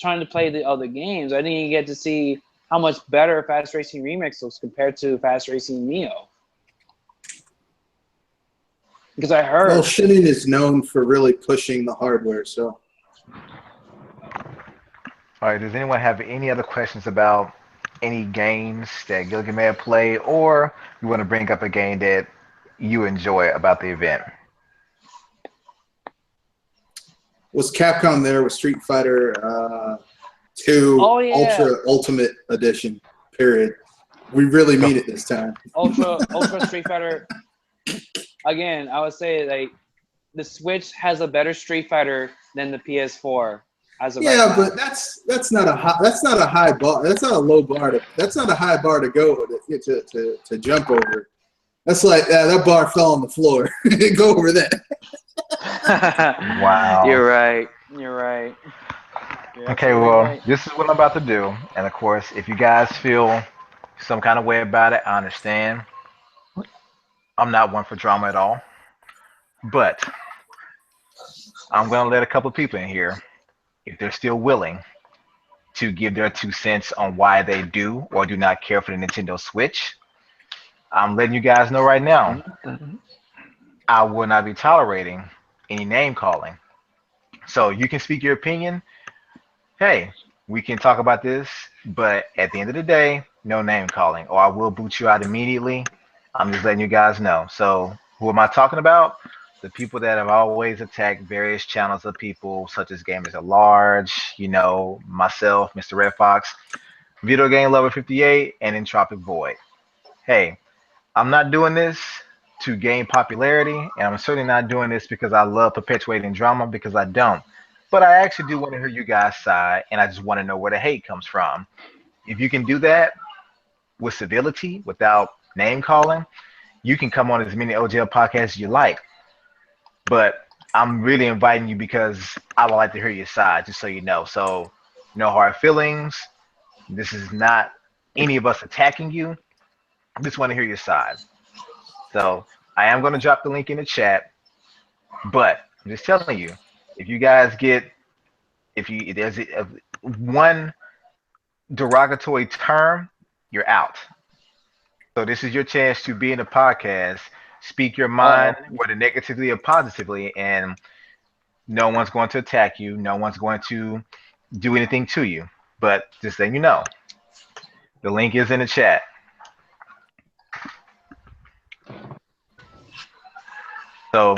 trying to play the other games. I didn't even get to see how much better Fast Racing Remix looks compared to Fast Racing Neo. Because I heard. Well, Shinin is known for really pushing the hardware, so. All right, does anyone have any other questions about any games that Gilligan may have played, or you want to bring up a game that you enjoy about the event? Was Capcom there with Street Fighter 2 Ultra Ultimate Edition, period. We really mean it this time. Ultra Street Fighter. Again, I would say like the Switch has a better Street Fighter than the PS4. But that's not a high bar. That's not a low bar. That's not a high bar to go to jump over. That's like that bar fell on the floor. Go over that. Wow. You're right. Okay, well, this is what I'm about to do. And of course, if you guys feel some kind of way about it, I understand. I'm not one for drama at all. But I'm going to let a couple of people in here, if they're still willing, to give their 2 cents on why they do or do not care for the Nintendo Switch. I'm letting you guys know right now, I will not be tolerating any name calling. So you can speak your opinion. Hey, we can talk about this, but at the end of the day, no name calling, or I will boot you out immediately. I'm just letting you guys know. So who am I talking about? The people that have always attacked various channels of people, such as Gamers at Large, myself, Mr. Red Fox, Video Game Lover 58, and Entropic Void. Hey, I'm not doing this to gain popularity, and I'm certainly not doing this because I love perpetuating drama, because I don't. But I actually do want to hear you guys' side, and I just want to know where the hate comes from. If you can do that with civility, without name calling, you can come on as many OGL podcasts as you like. But I'm really inviting you because I would like to hear your side, just so you know. So no hard feelings. This is not any of us attacking you. I just want to hear your side. So I am going to drop the link in the chat, but I'm just telling you, if you guys get, if there's one derogatory term, you're out. So this is your chance to be in the podcast, speak your mind, whether negatively or positively, and no one's going to attack you. No one's going to do anything to you. But just letting you know, the link is in the chat. So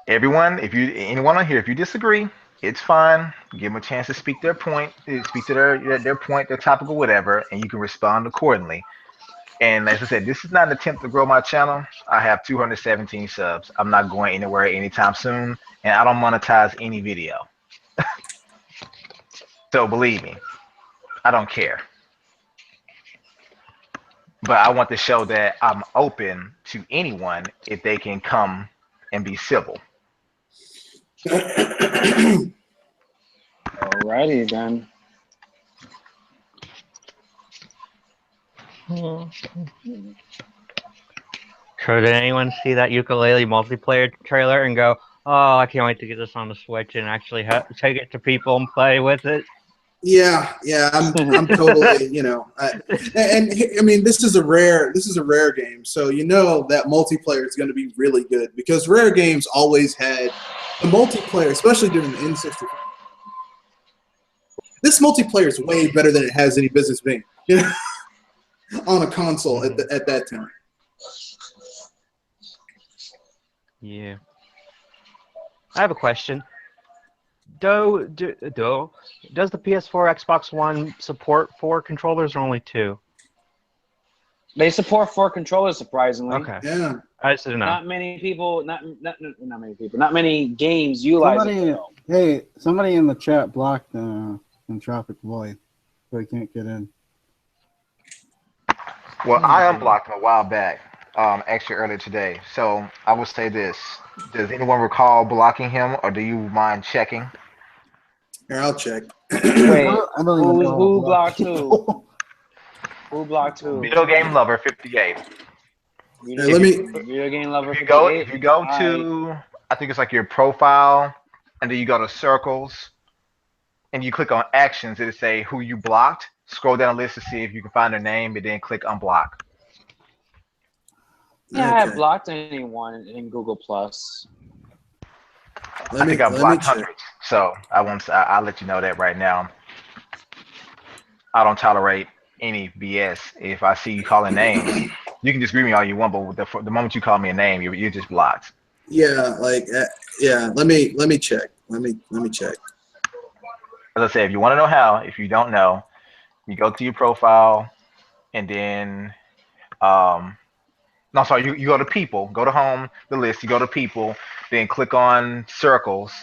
everyone, if you anyone on here, if you disagree, it's fine. Give them a chance to speak their point, speak to their point, their topic, or whatever, and you can respond accordingly. And as I said, this is not an attempt to grow my channel. I have 217 subs. I'm not going anywhere anytime soon, and I don't monetize any video. So believe me, I don't care. But I want to show that I'm open to anyone if they can come and be civil. Alrighty then. So did anyone see that ukulele multiplayer trailer and go, "Oh, I can't wait to get this on the Switch and actually take it to people and play with it"? Yeah, I'm totally, and I mean, this is a rare game, so that multiplayer is going to be really good because rare games always had the multiplayer, especially during the N64. This multiplayer is way better than it has any business being, on a console at that time. Yeah. I have a question. Does the PS4, Xbox One support 4 controllers or only 2? They support 4 controllers, surprisingly. Okay. Yeah. I just didn't know. Not many people, not many people, not many games utilize it. Somebody in the chat blocked Entropic Void, so he can't get in. Well, I unblocked him a while back, actually earlier today. So I will say this: does anyone recall blocking him, or do you mind checking? Here, I'll check. Wait, I don't even know who blocked who? Who blocked who? Video Game Lover 58. Video Game Lover. If you go to, I think it's like your profile, and then you go to circles, and you click on actions. It'll say who you blocked. Scroll down the list to see if you can find their name, and then click unblock. Yeah, I have blocked anyone in Google Plus. I think I've blocked hundreds, so I won't. I'll let you know that right now. I don't tolerate any BS. If I see you calling names, you can disagree with me all you want, but the moment you call me a name, you're just blocked. Yeah, Let me check. Let me check. As I said, if you want to know how, if you don't know, you go to your profile, and then no, sorry, you go to people, go to home, the list, you go to people, then click on circles,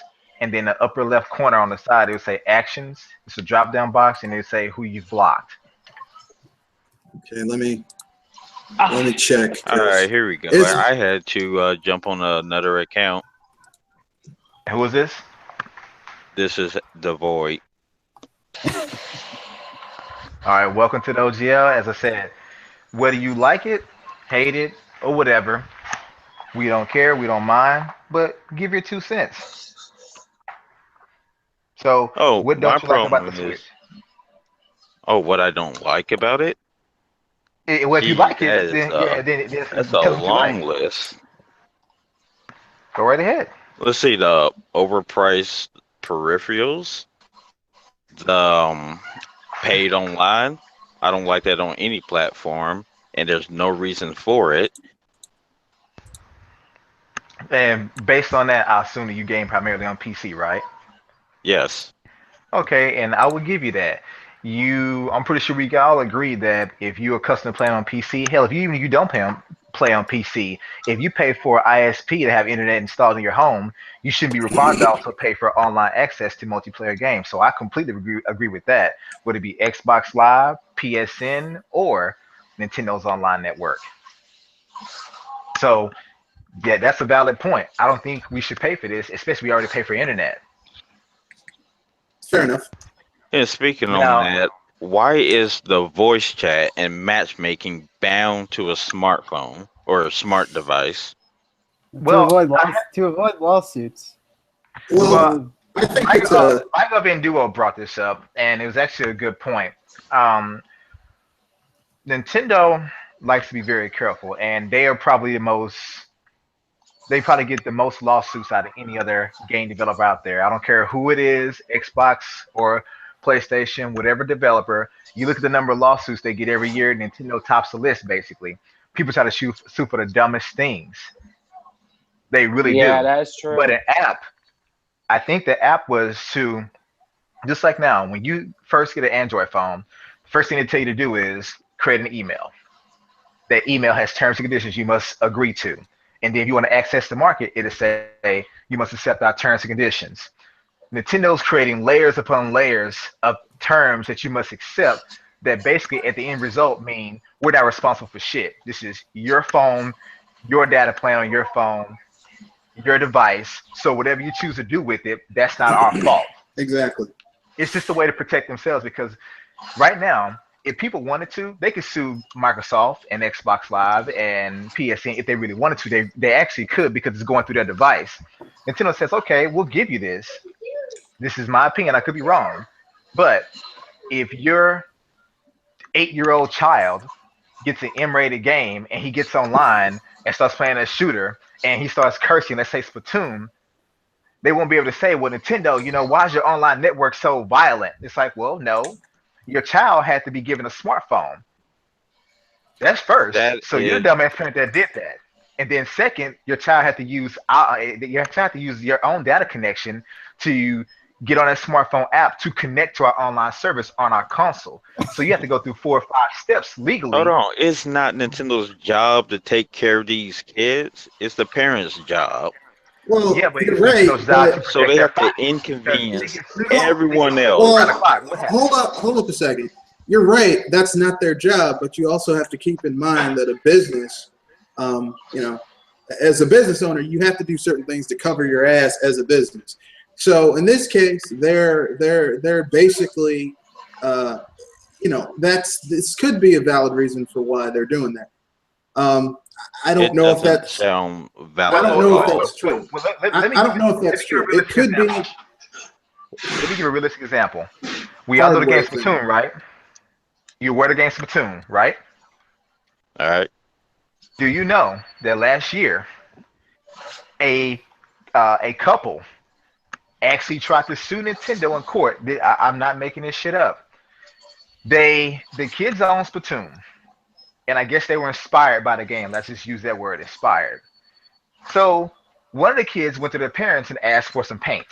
and then the upper left corner on the side, it will say actions. It's a drop down box, and it'll say who you've blocked. Okay, let me check. All right, here we go. I had to jump on another account. Who is this? This is the Void. All right, welcome to the OGL. As I said, whether you like it, hate it, or whatever, we don't care, we don't mind, but give your 2 cents. So, what don't you like about the Switch? Oh, what I don't like about it? Well, if you like it, then that's a long list. Go right ahead. Let's see, the overpriced peripherals, the paid online. I don't like that on any platform, and there's no reason for it. And based on that, I assume that you game primarily on PC, right? Yes. Okay, and I will give you that. I'm pretty sure we can all agree that if you're accustomed to playing on PC, hell, even if you don't play on PC, if you pay for ISP to have internet installed in your home, you shouldn't be required to also pay for online access to multiplayer games. So I completely agree with that, whether it be Xbox Live, PSN, or Nintendo's online network. So, yeah, that's a valid point. I don't think we should pay for this, especially we already pay for internet. Fair enough. And speaking on that, why is the voice chat and matchmaking bound to a smartphone or a smart device? Well, to avoid lawsuits. Well, I think Mike and Duo brought this up, and it was actually a good point. Nintendo likes to be very careful, and they are probably they probably get the most lawsuits out of any other game developer out there. I don't care who it is, Xbox or PlayStation, whatever developer. You look at the number of lawsuits they get every year, Nintendo tops the list, basically. People try to sue for the dumbest things. They really Yeah, do. that's But true. an app, I think the app was to, just like now, when you first get an Android phone, the first thing they tell you to do is create an email. That email has terms and conditions you must agree to. And then if you want to access the market, it'll say you must accept our terms and conditions. Nintendo's creating layers upon layers of terms that you must accept that basically at the end result mean we're not responsible for shit. This is your phone, your data plan on your phone, your device. So whatever you choose to do with it, that's not our fault. Exactly. It's just a way to protect themselves because right now, if people wanted to, they could sue Microsoft and Xbox Live and PSN if they really wanted to. They actually could because it's going through their device. Nintendo says, okay, we'll give you this. This is my opinion. I could be wrong. But if your 8-year-old child gets an M-rated game and he gets online and starts playing a shooter and he starts cursing, let's say Splatoon, they won't be able to say, well, Nintendo, why is your online network so violent? It's like, well, no, your child had to be given a smartphone. That's first. That So you're is the dumbass parent that did that. And then second, your child had to use your own data connection to get on that smartphone app to connect to our online service on our console. So you have to go through 4 or 5 steps hold legally. on. It's not Nintendo's job to take care of these kids. It's the parents' job. Well, Yeah, but you're it's right, Nintendo's job to but So protect they their have to pockets because inconvenience they get everyone sued around else. the well, clock. What happened? hold up a second. You're right. That's not their job, but you also have to keep in mind that a business, you know, as a business owner, you have to do certain things to cover your ass as a business. So in this case, they're basically, this could be a valid reason for why they're doing that. Um, I don't It know if doesn't that's sound I valid don't at know if all. that's true. Let me I don't know if let that's me give a true. It realistic could example. be Let me give a realistic example. We all know the game hardware thing. Splatoon, right? You're aware of the game Splatoon, right? All right. Do you know that last year a a couple actually tried to sue Nintendo in court? I'm not making this shit up. The kids own Splatoon, and I guess they were inspired by the game. Let's just use that word, inspired. So one of the kids went to their parents and asked for some paint.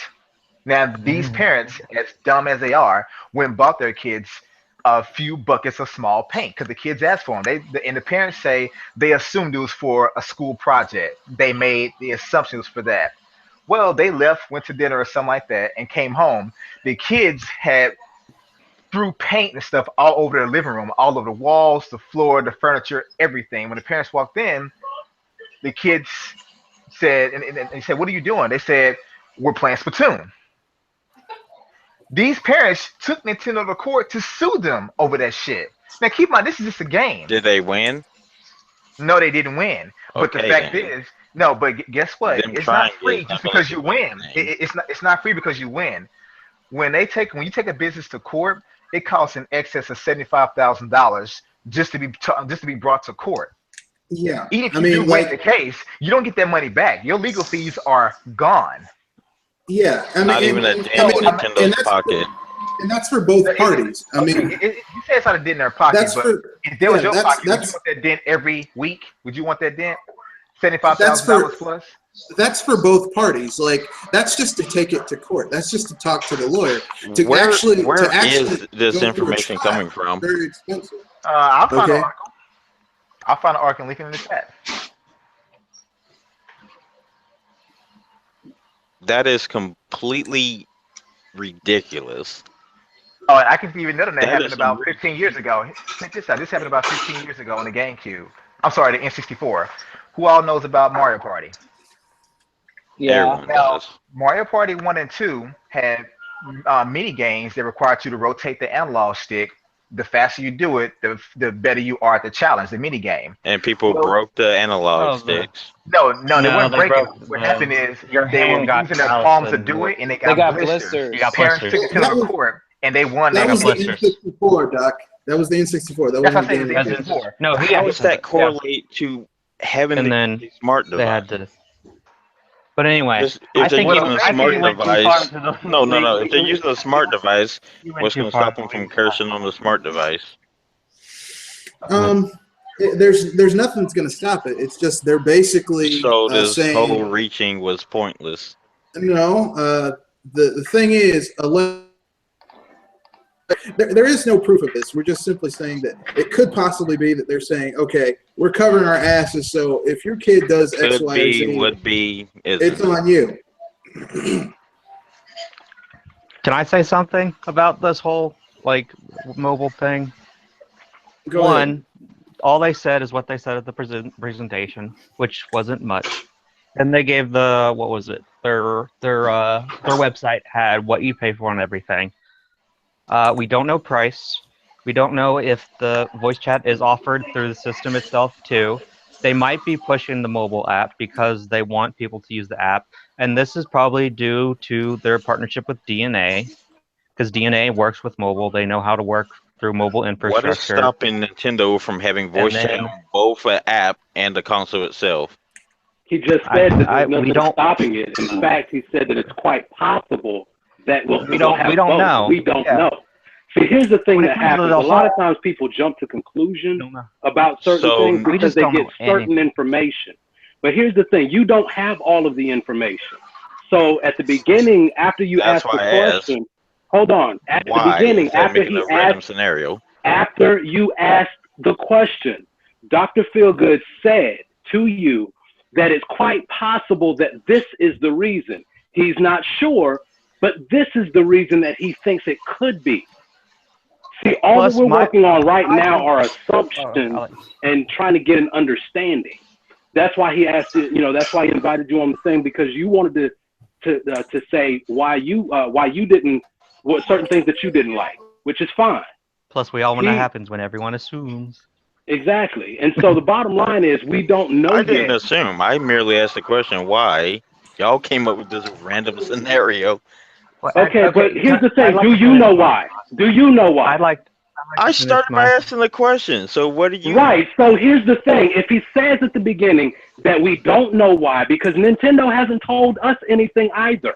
Now these parents, as dumb as they are, went and bought their kids a few buckets of small paint because the kids asked for them. And the parents say they assumed it was for a school project. They made the assumptions for that. Well, they left, went to dinner or something like that, and came home. The kids had threw paint and stuff all over their living room, all over the walls, the floor, the furniture, everything. When the parents walked in, the kids said, and they said, "What are you doing?" They said, "We're playing Splatoon." These parents took Nintendo to court to sue them over that shit. Now, keep in mind, this is just a game. Did they win? No, they didn't win. But the Okay, fact then. is, no. But guess what? Them It's not trying is free just not going because to you do win. anything. It's not free because you win. When you take a business to court, it costs in excess of $75,000 just to be brought to court. Yeah, Even if I you do mean, win like, the case, you don't get that money back. Your legal fees are gone. yeah, I mean, Not even a dent So in I'm Nintendo's pocket. that's for both parties. I okay. mean, You say it's not a dent in their pocket, that's but for if there was yeah, your that's pocket, would you that's want that dent every week? Would you want that dent? Seventy-five that's thousand dollars for plus. that's for both parties. Like, that's just to take it to court. That's just to talk to the lawyer. To Where actually where is this go through a information trial coming is from? very expensive. I'll find an Okay. article. I'll find an article and link it in the chat. That is completely ridiculous. Oh, and I can even know that That happened is some about 15 years ago. Check this out. This happened about 15 years ago on the GameCube. I'm sorry, the N64. Who all knows about Mario Party? Yeah. everyone Now, does. Mario Party 1 and 2 had mini games that required you to rotate the analog stick. The faster you do it, the better you are at the challenge, the mini game. And people Well, broke the analog Oh, the sticks. no, they no, weren't they breaking. broke What happened the. is Your they were hand got using their calloused palms to and do it, and they They got got blisters. you blisters. got Parents took blisters. it to That the was court, and they won that that You got was the case. blisters. N64, Doc. That was the N64. That That's what wasn't I'm saying. the It was That's the GameCube. it. N64. No, But yeah, How yeah, does that's that it. Yeah, correlate to having and to then use a smart they device? had to. But anyway, If they're well, using a I think smart you went too far device, into the no, no, no. legal. If they're using a smart device, You went what's too going to far stop into them the from legal side. cursing on the smart device? But Um, There's nothing that's going to stop it. It's just they're basically So this saying whole reaching was pointless. no. The thing is, there is no proof of this. We're just simply saying that it could possibly be that they're saying, okay, we're covering our asses, so if your kid does X, Could Y, or be, Z, would be, it's isn't. on you. Can I say something about this whole like mobile thing? Go ahead. One, all they said is what they said at the presentation, which wasn't much. And they gave the what was it? Their website had what you pay for and everything. We don't know price. We don't know if the voice chat is offered through the system itself too. They might be pushing the mobile app because they want people to use the app, and this is probably due to their partnership with DNA, because DNA works with mobile. They know how to work through mobile What is infrastructure. stopping Nintendo from having voice chat on both an app and the console itself? He just said that there's we nothing don't. stopping it. In fact, he said that it's quite possible that we'll have We don't both. know. We don't Yeah. know. See, here's the thing When it that comes to happens. the A lot of whole- times people jump to conclusions Don't know. about certain So, things we because just they don't get know certain anything. information. But here's the thing. You don't have all of the information. So at the beginning, after you That's ask the why I asked, question, hold on. At the why beginning, instead of after making he a random asked, scenario? after you asked the question, Dr. Feelgood said to you that it's quite possible that this is the reason. He's not sure, but this is the reason that he thinks it could be. See, all Plus, that we're my- working on right I now think- are assumptions Alex. and trying to get an understanding. That's why he asked you, that's why he invited you on the thing, because you wanted to say why you didn't, what certain things that you didn't like, which is fine. Plus, we all know what happens when everyone assumes. Exactly. And so the bottom line is we don't know I didn't yet. assume. I merely asked the question why. Y'all came up with this random scenario. Well, Okay, but here's the thing. I'd like Do to you finish know my- why? Do you know why? I'd like I to finish started by my- asking the question. So what do you? Right. So here's the thing. If he says at the beginning that we don't know why, because Nintendo hasn't told us anything either.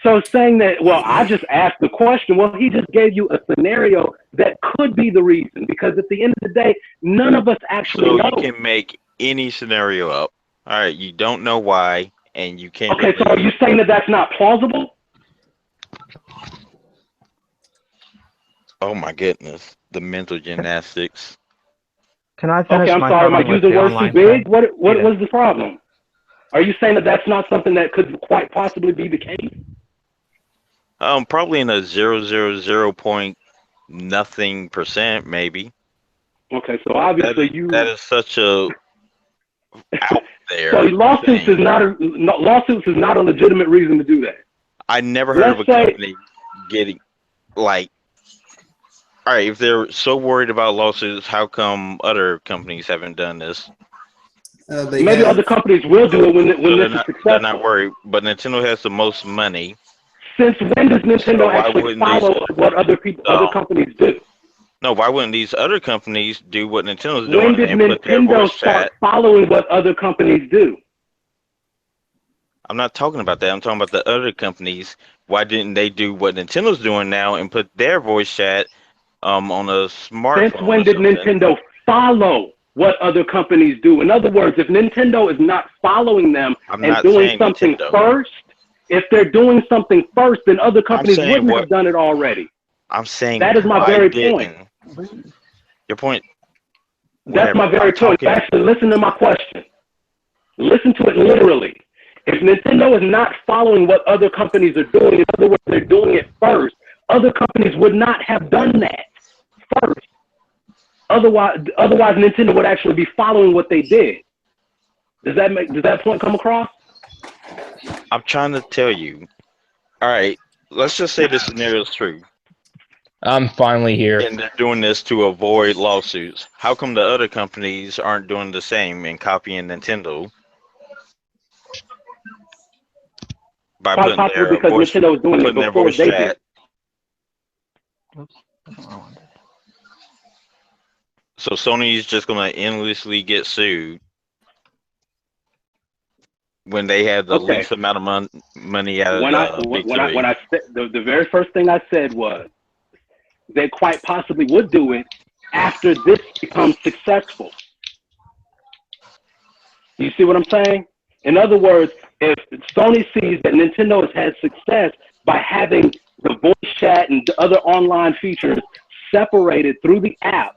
So saying that, well, I just asked the question, well, he just gave you a scenario that could be the reason, because at the end of the day, none of us actually So know. you can make any scenario up. All right, you don't know why, and you can't. Okay, so are you saying that that's not plausible? Oh my goodness, the mental gymnastics. Can I finish Okay, I'm my sorry. Am I comment with using the words too online big? thing? What Yeah. was the problem? Are you saying that that's not something that could quite possibly be the case? Probably in a 0.000% maybe. Okay, so obviously that is such a out there. So lawsuits thing. lawsuits is not a legitimate reason to do that. I never heard of a Let's say- company getting like. All right, if they're so worried about lawsuits, how come other companies haven't done this? Maybe other companies will do it when So this they're is not successful. worried, but Nintendo has the most money. Since when does Nintendo So why actually wouldn't follow what other companies do? No, why wouldn't these other companies do what Nintendo's When doing did and put their Nintendo voice start chat? following what other companies do? I'm not talking about that. I'm talking about the other companies. Why didn't they do what Nintendo's doing now and put their voice chat on a smartphone? Since when did Nintendo follow what other companies do? In other words, if Nintendo is not following them I'm and not doing saying something Nintendo. first, if they're doing something first, then other companies saying wouldn't what- have done it already. I'm saying That is my why very didn't. point. Your point. That's Whatever. my very I'm point. talking- Actually, listen to my question. Listen to it literally. If Nintendo is not following what other companies are doing, in other words, they're doing it first, other companies would not have done that first. Otherwise, Nintendo would actually be following what they did. Does that point come across? I'm trying to tell you. All right, let's just say this scenario is true, I'm finally here. and they're doing this to avoid lawsuits. How come the other companies aren't doing the same and copying Nintendo by Quite putting possibly their because voice, Nintendo was doing it putting their before voice they chat? did. So Sony's just gonna endlessly get sued when they have the Okay. least amount of money out of When the big three. I said the very first thing I said was they quite possibly would do it after this becomes successful. You see what I'm saying? In other words, if Sony sees that Nintendo has had success by having the voice chat and the other online features separated through the app,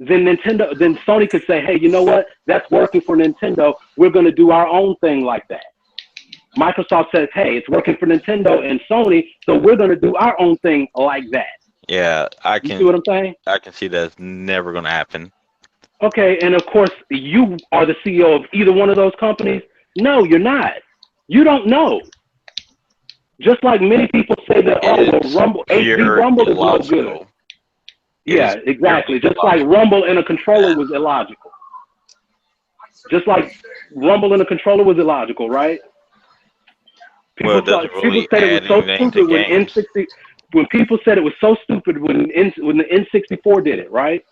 then Sony could say, hey, you know what? That's working for Nintendo. We're going to do our own thing like that. Microsoft says, hey, it's working for Nintendo and Sony, so we're going to do our own thing like that. Yeah, You see what I'm saying? I can see that's never going to happen. Okay, and of course, you are the CEO of either one of those companies. No, you're not. You don't know. Just like many people say that, Rumble, HD Rumble is no good. Yeah, exactly. Just like Rumble in a controller was illogical. Just like Rumble in a controller was illogical, right? People said it was so stupid when N60. When people said it was so stupid when the N64 did it, right?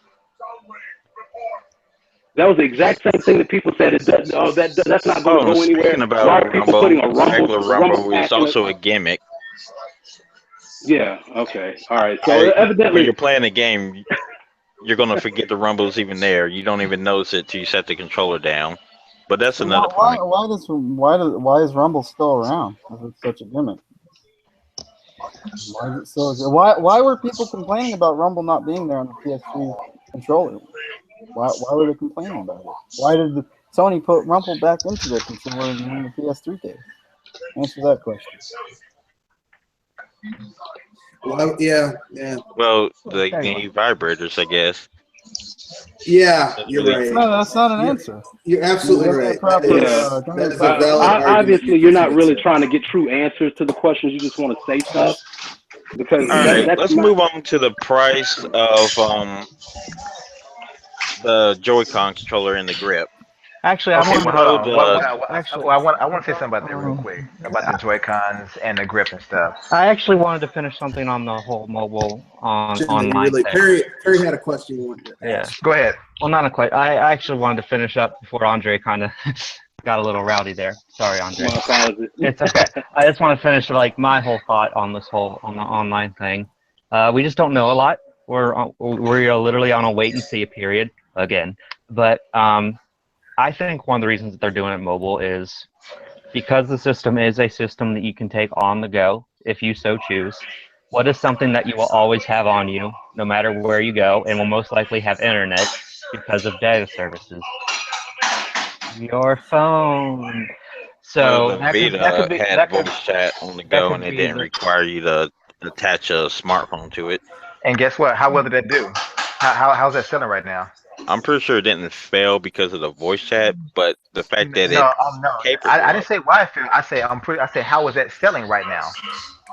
That was the exact same thing that people said. That's not going to go anywhere. Speaking about regular Rumble is also a gimmick. Yeah. Okay. All right. So evidently, when you're playing a game, you're gonna forget the Rumble's even there. You don't even notice it till you set the controller down. But that's another point. Why is Rumble still around? If it's such a gimmick. Why is it still? Why were people complaining about Rumble not being there on the PS3 controller? Why were they complaining about it? Why did Sony put Rumble back into the controller in the PS3 days? Answer that question. Well, yeah. Well, they need vibrators, I guess. Yeah, you're right. No, that's not an answer. You're absolutely right. That is a valid argument. Obviously, you're not really trying to get true answers to the questions. You just want to say stuff. Because all right, let's move on to the price of the Joy-Con controller and the grip. Actually, Okay, I want to say something about that real quick about the Joy-Cons and the grip and stuff. I actually wanted to finish something on the whole mobile online thing. Perry had a question you wanted to ask. Go ahead. Well, not a question. I actually wanted to finish up before Andre kind of got a little rowdy there. Sorry, Andre. It's okay. I just want to finish my whole thought on this whole on the online thing. We just don't know a lot. We're literally on a wait and see period again, but I think one of the reasons that they're doing it mobile is because the system is a system that you can take on the go if you so choose. What is something that you will always have on you, no matter where you go, and will most likely have internet because of data services? Your phone. So the Vita had voice chat on the go, and it didn't require you to attach a smartphone to it. And guess what? How well did that do? How's that selling right now? I'm pretty sure it didn't fail because of the voice chat, but the fact that I didn't say why it failed. I say how is that selling right now?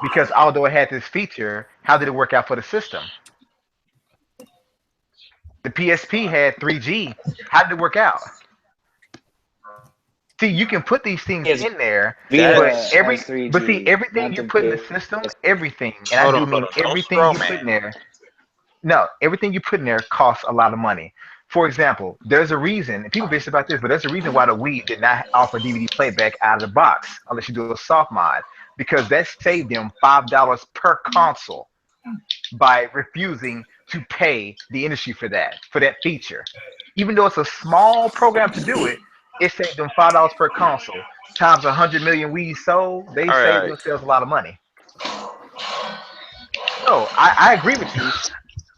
Because although it had this feature, how did it work out for the system? The PSP had 3G. How did it work out? See, you can put these things in there, but everything you put in the system, everything, and I do mean everything you put in there. No, everything you put in there costs a lot of money. For example, there's a reason, and people bitch about this, but there's a reason why the Wii did not offer DVD playback out of the box unless you do a soft mod, because that saved them $5 per console by refusing to pay the industry for that feature. Even though it's a small program to do it, it saved them $5 per console times 100 million Wii sold. They saved themselves a lot of money. So I agree with you.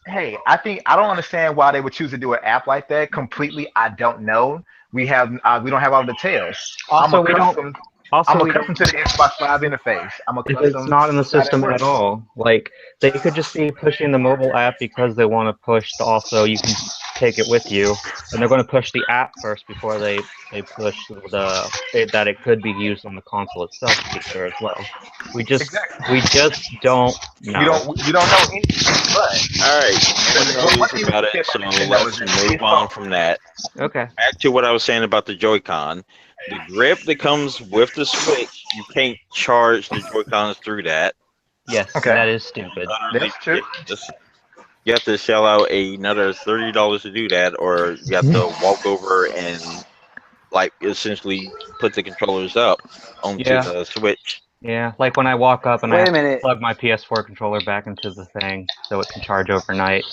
Hey, I don't understand why they would choose to do an app like that. Completely, I don't know. We don't have all the details. Also, I'm accustomed to the Xbox Live interface. It's not in the system at all. They could just be pushing the mobile app because they want to push you can take it with you, and they're going to push the app first before they push that it could be used on the console itself feature as well. We just don't know. You don't know anything, but all right, knows about it, so let's move on from that. Okay. Back to what I was saying about the Joy-Con. The grip that comes with the Switch, you can't charge the Joy-Cons through that. Yes, that is stupid. That's true. You have to shell out another $30 to do that, or you have to walk over and essentially put the controllers up onto the Switch. Yeah, like when I walk up and I have to plug my PS4 controller back into the thing so it can charge overnight.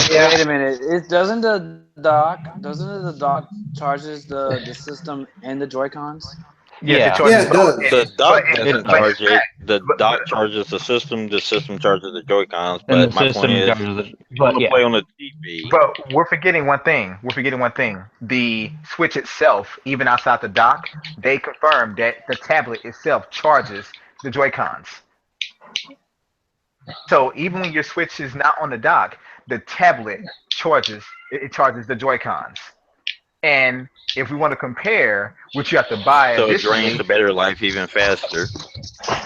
Yeah. Wait a minute. Doesn't the dock charges the system and the Joy Cons? Yes, it Yeah. charges Yeah, it both. does. The But dock doesn't but in charge it. fact, The but dock charges the system charges the Joy Cons. And the But my point system is, charges the. you want But to yeah. play on the TV. But we're forgetting one thing. We're forgetting one thing. The Switch itself, even outside the dock, they confirmed that the tablet itself charges the Joy Cons. So even when your Switch is not on the dock, the tablet charges it charges the Joy Cons. And if we want to compare what you have to buy So it drains additionally, the battery life even faster.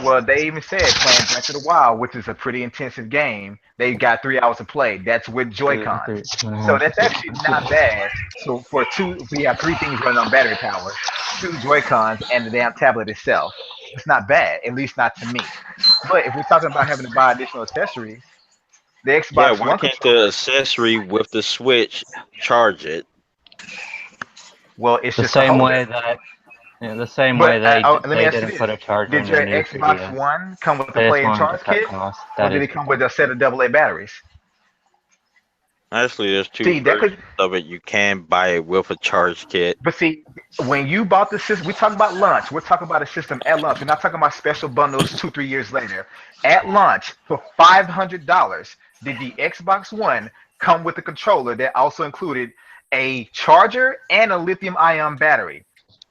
well, they even said playing Breath of the Wild, which is a pretty intensive game, they got 3 hours to play. That's with Joy Cons. Two and a So half. that's actually not bad. So for we have three things running on battery power, two Joy Cons, and the damn tablet itself. It's not bad, at least not to me. But if we're talking about having to buy additional accessories, the Yeah, Xbox why One can't the controller, accessory with the Switch charge it? well, it's The just a same way holder. that the same way But let me they ask you didn't this: put a charger in did the your new Xbox 3DS. One come with a They just play and wanted to charge cut kit, costs. or That did is it come with a set of AA batteries? Actually, there's two See, that versions could of it. You can buy it with a charge kit. But see, when you bought the system, we talk about launch. We're talking about a system at launch. We're not talking about special bundles 2, 3 years later. At launch, for $500, did the Xbox One come with a controller that also included a charger and a lithium-ion battery?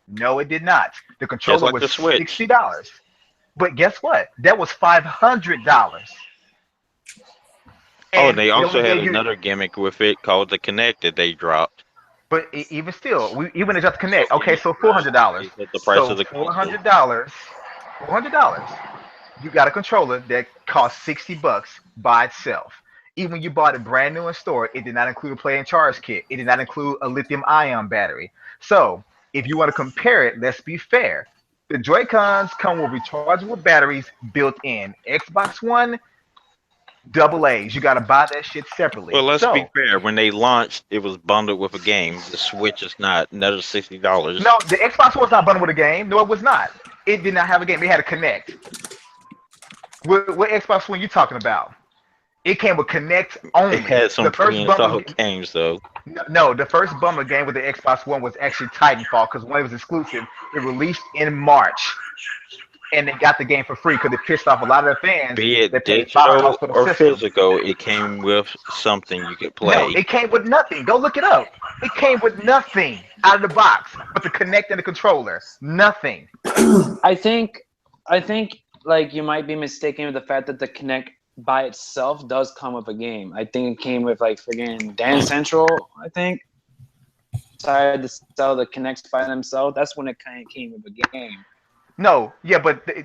No, it did not. The Just controller like was the Switch. $60. But guess what? That was $500. Oh, and And they it also only had gave you another gimmick with it called the Connect that they dropped. But even still, even if you have to So connect, can okay, you so $400. is at the price So of the four console? hundred dollars, $400. You got a controller that costs $60 by itself. Even when you bought it brand new in store, it did not include a play and charge kit. It did not include a lithium ion battery. So if you want to compare it, let's be fair. The Joy Cons come with rechargeable batteries built in. Xbox One, double A's. You got to buy that shit separately. Well, let's be So fair. When they launched, it was bundled with a game. The Switch is not. Another $60. no, the Xbox was not bundled with a game. No, it was not. It did not have a game. It had a Connect. What Xbox One you talking about? It came with Connect It only. had some The first bundle, pre-installed games though. no, the first bundle game with the Xbox One was actually Titanfall because when it was exclusive, it released in March, and they got the game for free because it pissed off a lot of the fans Be it that paid $500 digital for the or system. physical, it came with something you could No, play. it came with nothing. Go look it up. It came with nothing out of the box but the Connect and the controller. Nothing. I think like you might be mistaken with the fact that the Kinect by itself does come with a game. I think it came with like friggin' Dance Central. I think decided to sell the Kinects by themselves. That's when it kind of came with a game. No, yeah,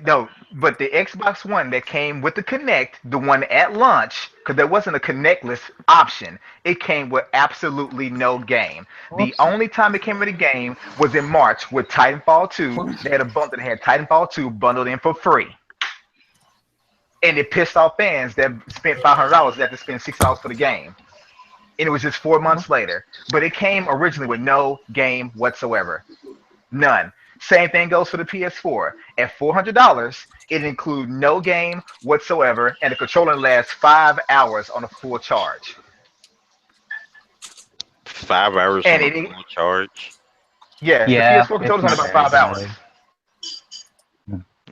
no, but the Xbox One that came with the Kinect, the one at launch, because there wasn't a Connectless option. It came with absolutely no game. The only time it came with a game was in March with Titanfall 2. They had a bundle that had Titanfall 2 bundled in for free. And it pissed off fans that spent $500 that had to spend $6 for the game. And it was just 4 months later. But it came originally with no game whatsoever. None. Same thing goes for the PS4. At $400, it includes no game whatsoever, and the controller lasts 5 hours on a full charge. 5 hours And on a it, full charge. yes, the yeah, PS4 it's controller's only not about very 5 hours. bad.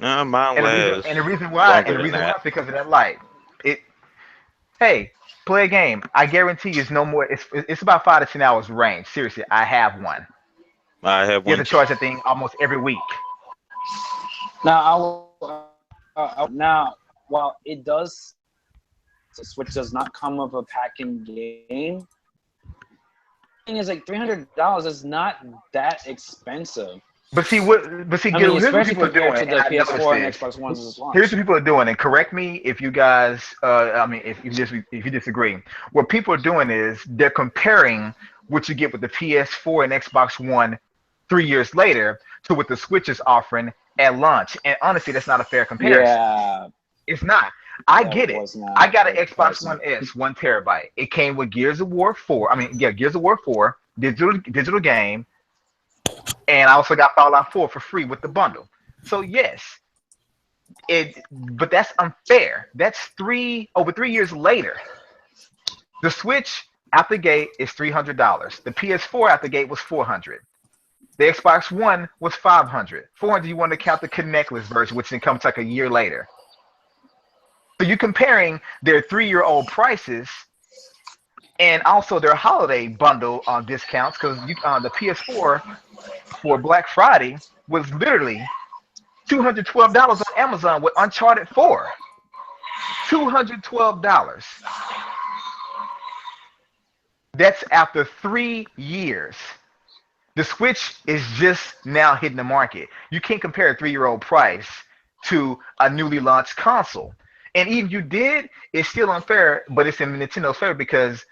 No, mine And the reason, lasts and the reason why, longer than is that. because of that light. It, hey, play a game. I guarantee you, it's no more. It's about 5 to 10 hours range. Seriously, I have one. I have You have one to too. charge that thing almost every week. Now, while it does, the Switch does not come with a packing game. Thing is, like $300 is not that expensive. But see what? But see, I mean, here's what especially people are compared doing, to and the I noticed PS4 and this. Xbox One's as Here's launch. what people are doing, and correct me if you guys, I mean, if you disagree. What people are doing is they're comparing what you get with the PS4 and Xbox One 3 years later to what the Switch is offering at launch. And honestly, that's not a fair comparison. Yeah, It's not. I that get it. was not I a got an fair Xbox comparison. One S, 1 TB. It came with Gears of War 4. I mean, yeah, Gears of War 4 digital game, and I also got Fallout 4 for free with the bundle. So yes, but that's unfair. That's over 3 years later. The Switch out the gate is $300. The PS4 out the gate was $400. The Xbox One was $500. $400 you want to count the connectless version, which then comes like a year later. So you're comparing their 3-year-old prices and also their holiday bundle on discounts because the PS4 for Black Friday was literally $212 on Amazon with Uncharted 4. $212. That's after 3 years. The Switch is just now hitting the market. You can't compare a 3-year-old price to a newly launched console. And even if you did, it's still unfair, but it's in Nintendo's favor because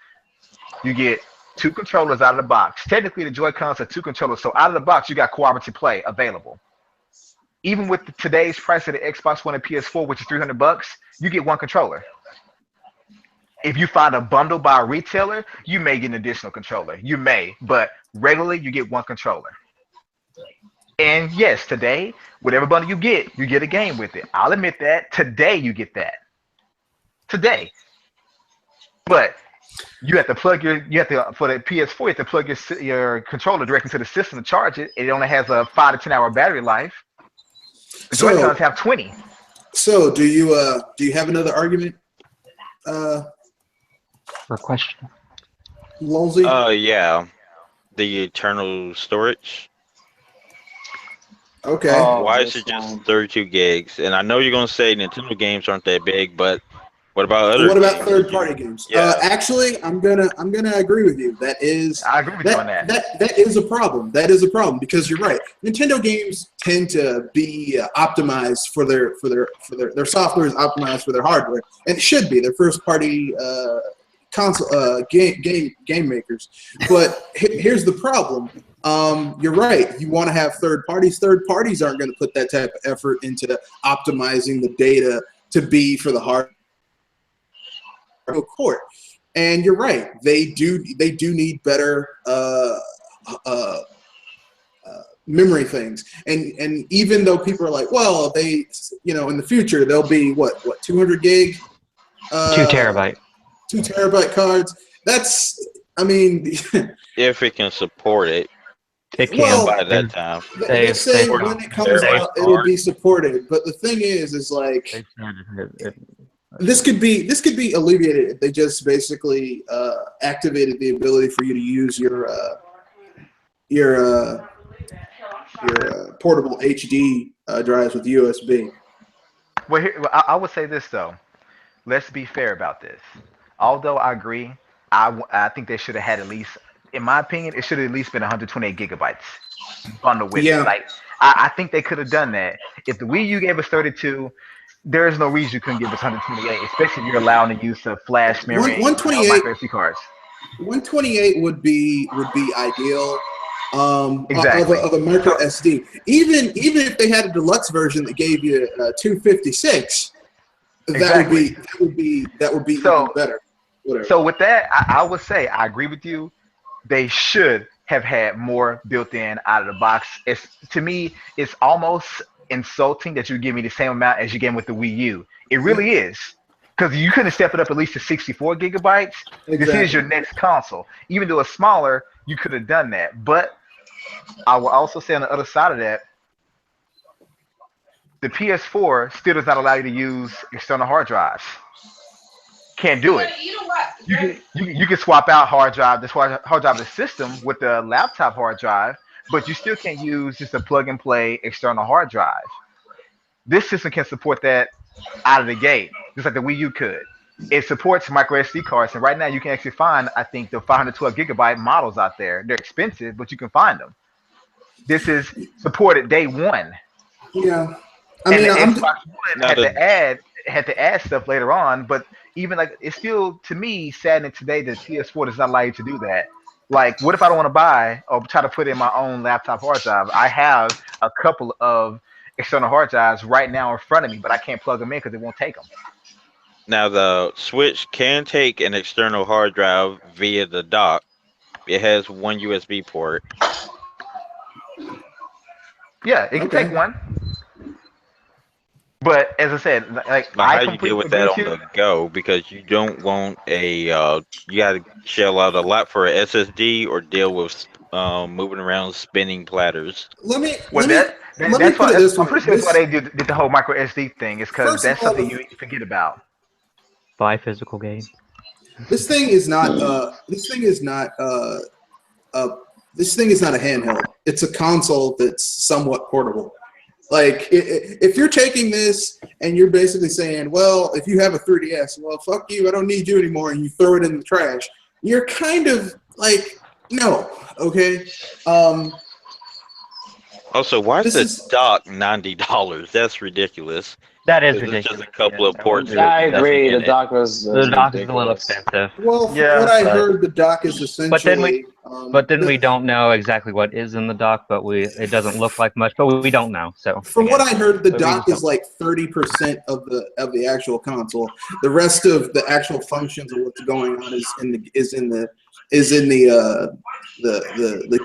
you get 2 controllers out of the box. Technically, the Joy-Cons are 2 controllers, so out of the box, you got cooperative play available. Even with today's price of the Xbox One and PS4, which is $300, you get 1 controller. If you find a bundle by a retailer, you may get an additional controller. You may, but regularly you get 1 controller. And yes, today, whatever bundle you get a game with it. I'll admit that. Today you get that. Today. But you have to plug for the PS4, you have to plug your controller directly to the system to charge it. It only has a 5 to 10 hour battery life. The Joy-Cons have 20. So do you have another argument? For a question. Lulzy? Yeah. The eternal storage. Okay. Why is it just 32 gigs? And I know you're gonna say Nintendo games aren't that big, but what about other? What about games? third-party games? Yeah. Actually, I'm gonna agree with you. I agree with you on that. That is a problem. That is a problem because you're right. Nintendo games tend to be optimized for their software is optimized for their hardware, and it should be. They're first-party console game makers. But here's the problem. You're right. You want to have third parties. Third parties aren't going to put that type of effort into optimizing the data to be for the hardware. Court, and you're right. They do need better memory things. And even though people are like, well, they in the future they'll be what 200 gig, 2 terabyte, 2 terabyte cards. That's If it can support it. It can. Well, by that time. They say when it comes out, it'll be supported. But the thing is like. This could be alleviated if they just basically activated the ability for you to use your portable HD drives with USB. Well, I would say this though. Let's be fair about this. Although I agree, I think they should have had at least, in my opinion, it should have at least been 128 gigabytes bundled with it. Like I think they could have done that. If the Wii U gave us 32. There is no reason you couldn't give us 128, especially if you're allowing the use of flash memory 128 micro SD cards. 128 would be ideal. Exactly. Of a micro SD. Even if they had a deluxe version that gave you 256, that would be even better. Whatever. So with that, I would say I agree with you. They should have had more built in out of the box. To me, it's almost insulting that you give me the same amount as you gave with the Wii U. It really is. Because you couldn't step it up at least to 64 gigabytes. Exactly. This is your next console. Even though it's smaller, you could have done that. But I will also say on the other side of that, the PS4 still does not allow you to use external hard drives. Can't do it. You can swap out hard drive of the system with the laptop hard drive, but you still can't use just a plug and play external hard drive. This system can support that out of the gate, just like the Wii U could. It supports micro SD cards, and right now you can actually find, I think, the 512 gigabyte models out there. They're expensive, but you can find them. This is supported day one. Yeah, Xbox One had to add stuff later on, but even like it's still to me saddening today that PS4 does not allow you to do that. Like, what if I don't want to buy or try to put in my own laptop hard drive? I have a couple of external hard drives right now in front of me, but I can't plug them in because it won't take them. Now the Switch can take an external hard drive via the dock. It has one USB port. Yeah, it can take one. But as I said, like But I how you deal completely with agree that with on you. the go? Because you don't want a you got to shell out a lot for a SSD or deal with moving around spinning platters. Let me Well, let me let me that's put why it this I'm way. pretty sure that's why they did the whole micro SD thing. Is because First of that's all, something you forget about. Buy physical games. this thing is not uh, this thing is not a handheld. It's a console that's somewhat portable. Like, if you're taking this and you're basically saying, well, if you have a 3DS, well, fuck you, I don't need you anymore, and you throw it in the trash, you're kind of like, no, okay? Also, why is This the is, dock $90? That's ridiculous. That is Because it's just a ridiculous. couple of I will ports agree with with I you there. nothing agree. The in it. dock was The dock is a little ridiculous. expensive, well, from what Yeah, I but heard, the dock is but then we essentially, but then we don't know exactly what is in the dock. But it doesn't look like much. But we don't know. So from what again, I heard, the but we dock just is don't. like 30% of the actual console. The rest of the actual functions of what's going on is in the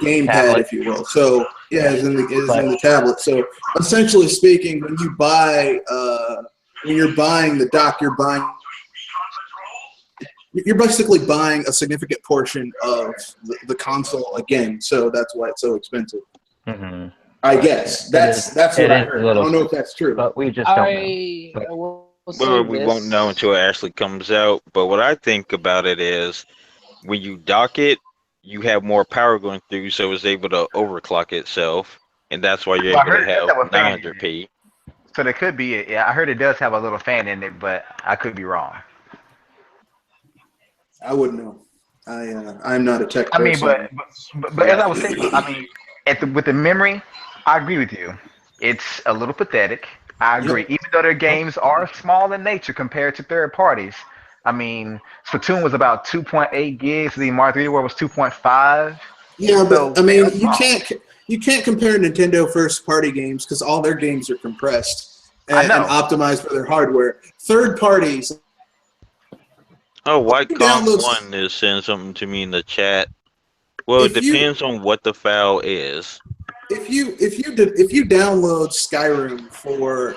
gamepad, Tablet. if you will. So yeah, Yeah. is But in the tablet. So essentially speaking, when you're buying the dock, you're basically buying a significant portion of the console again. So that's why it's so expensive. mhm. I But yeah, guess that's what it I is a heard. I little don't know if expensive. that's true. But we just don't know. I But will say Well, we won't know this. until it actually comes out. But what I think about it is when you dock it, you have more power going through, so it's able to overclock itself. And that's why you're well, I able heard to it does have have a fan in it, 900p. so there could be. Yeah, I heard it does have a little fan in it, but I could be wrong. I wouldn't know. I'm not a tech I mean, person. but as I was saying, I mean, with the memory, I agree with you. It's a little pathetic. I agree. Yep. Even though their games are small in nature compared to third parties. I mean, Splatoon was about 2.8 gigs. The Mario 3D World was 2.5. Yeah, but So I they are mean, small. you can't compare Nintendo first party games because all their games are compressed I and know. optimized for their hardware. Third parties Oh, White Kong downloads. 1 is saying something to me in the chat. Well, it If you depends on what the file is. if you download Skyrim for,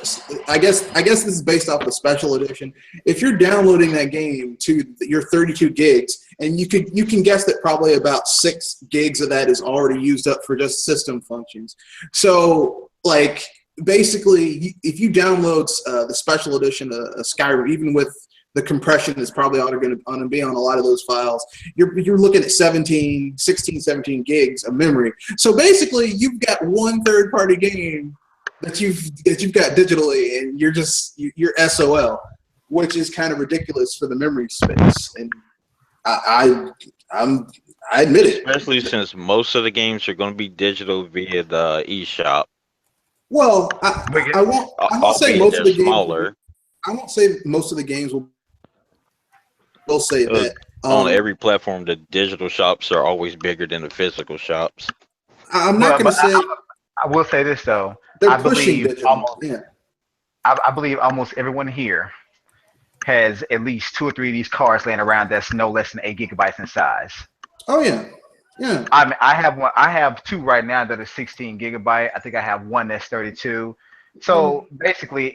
I guess this is based off the special edition. If you're downloading that game to your 32 gigs, and you can guess that probably about 6 gigs of that is already used up for just system functions. So like basically, if you download the special edition of Skyrim, even with the compression is probably going to be on a lot of those files. You're looking at 17 gigs of memory. So basically, you've got one third party game that you've got digitally, and you're SOL, which is kind of ridiculous for the memory space. And I admit Especially it. since most of the games are going to be digital via the eShop, Well, But I won't say albeit most of they're the games will be. smaller. I won't say most of the games will say Uh, that. on every platform, the digital shops are always bigger than the physical shops. I'm not but going to say I will say this though. they're I pushing believe digital. almost Yeah. I believe almost everyone here has at least 2 or 3 of these cards laying around that's no less than 8 gigabytes in size. Oh yeah. Yeah. I mean, I have one. I have two right now that are 16 gigabyte. I think I have one that's 32. Yeah. So basically,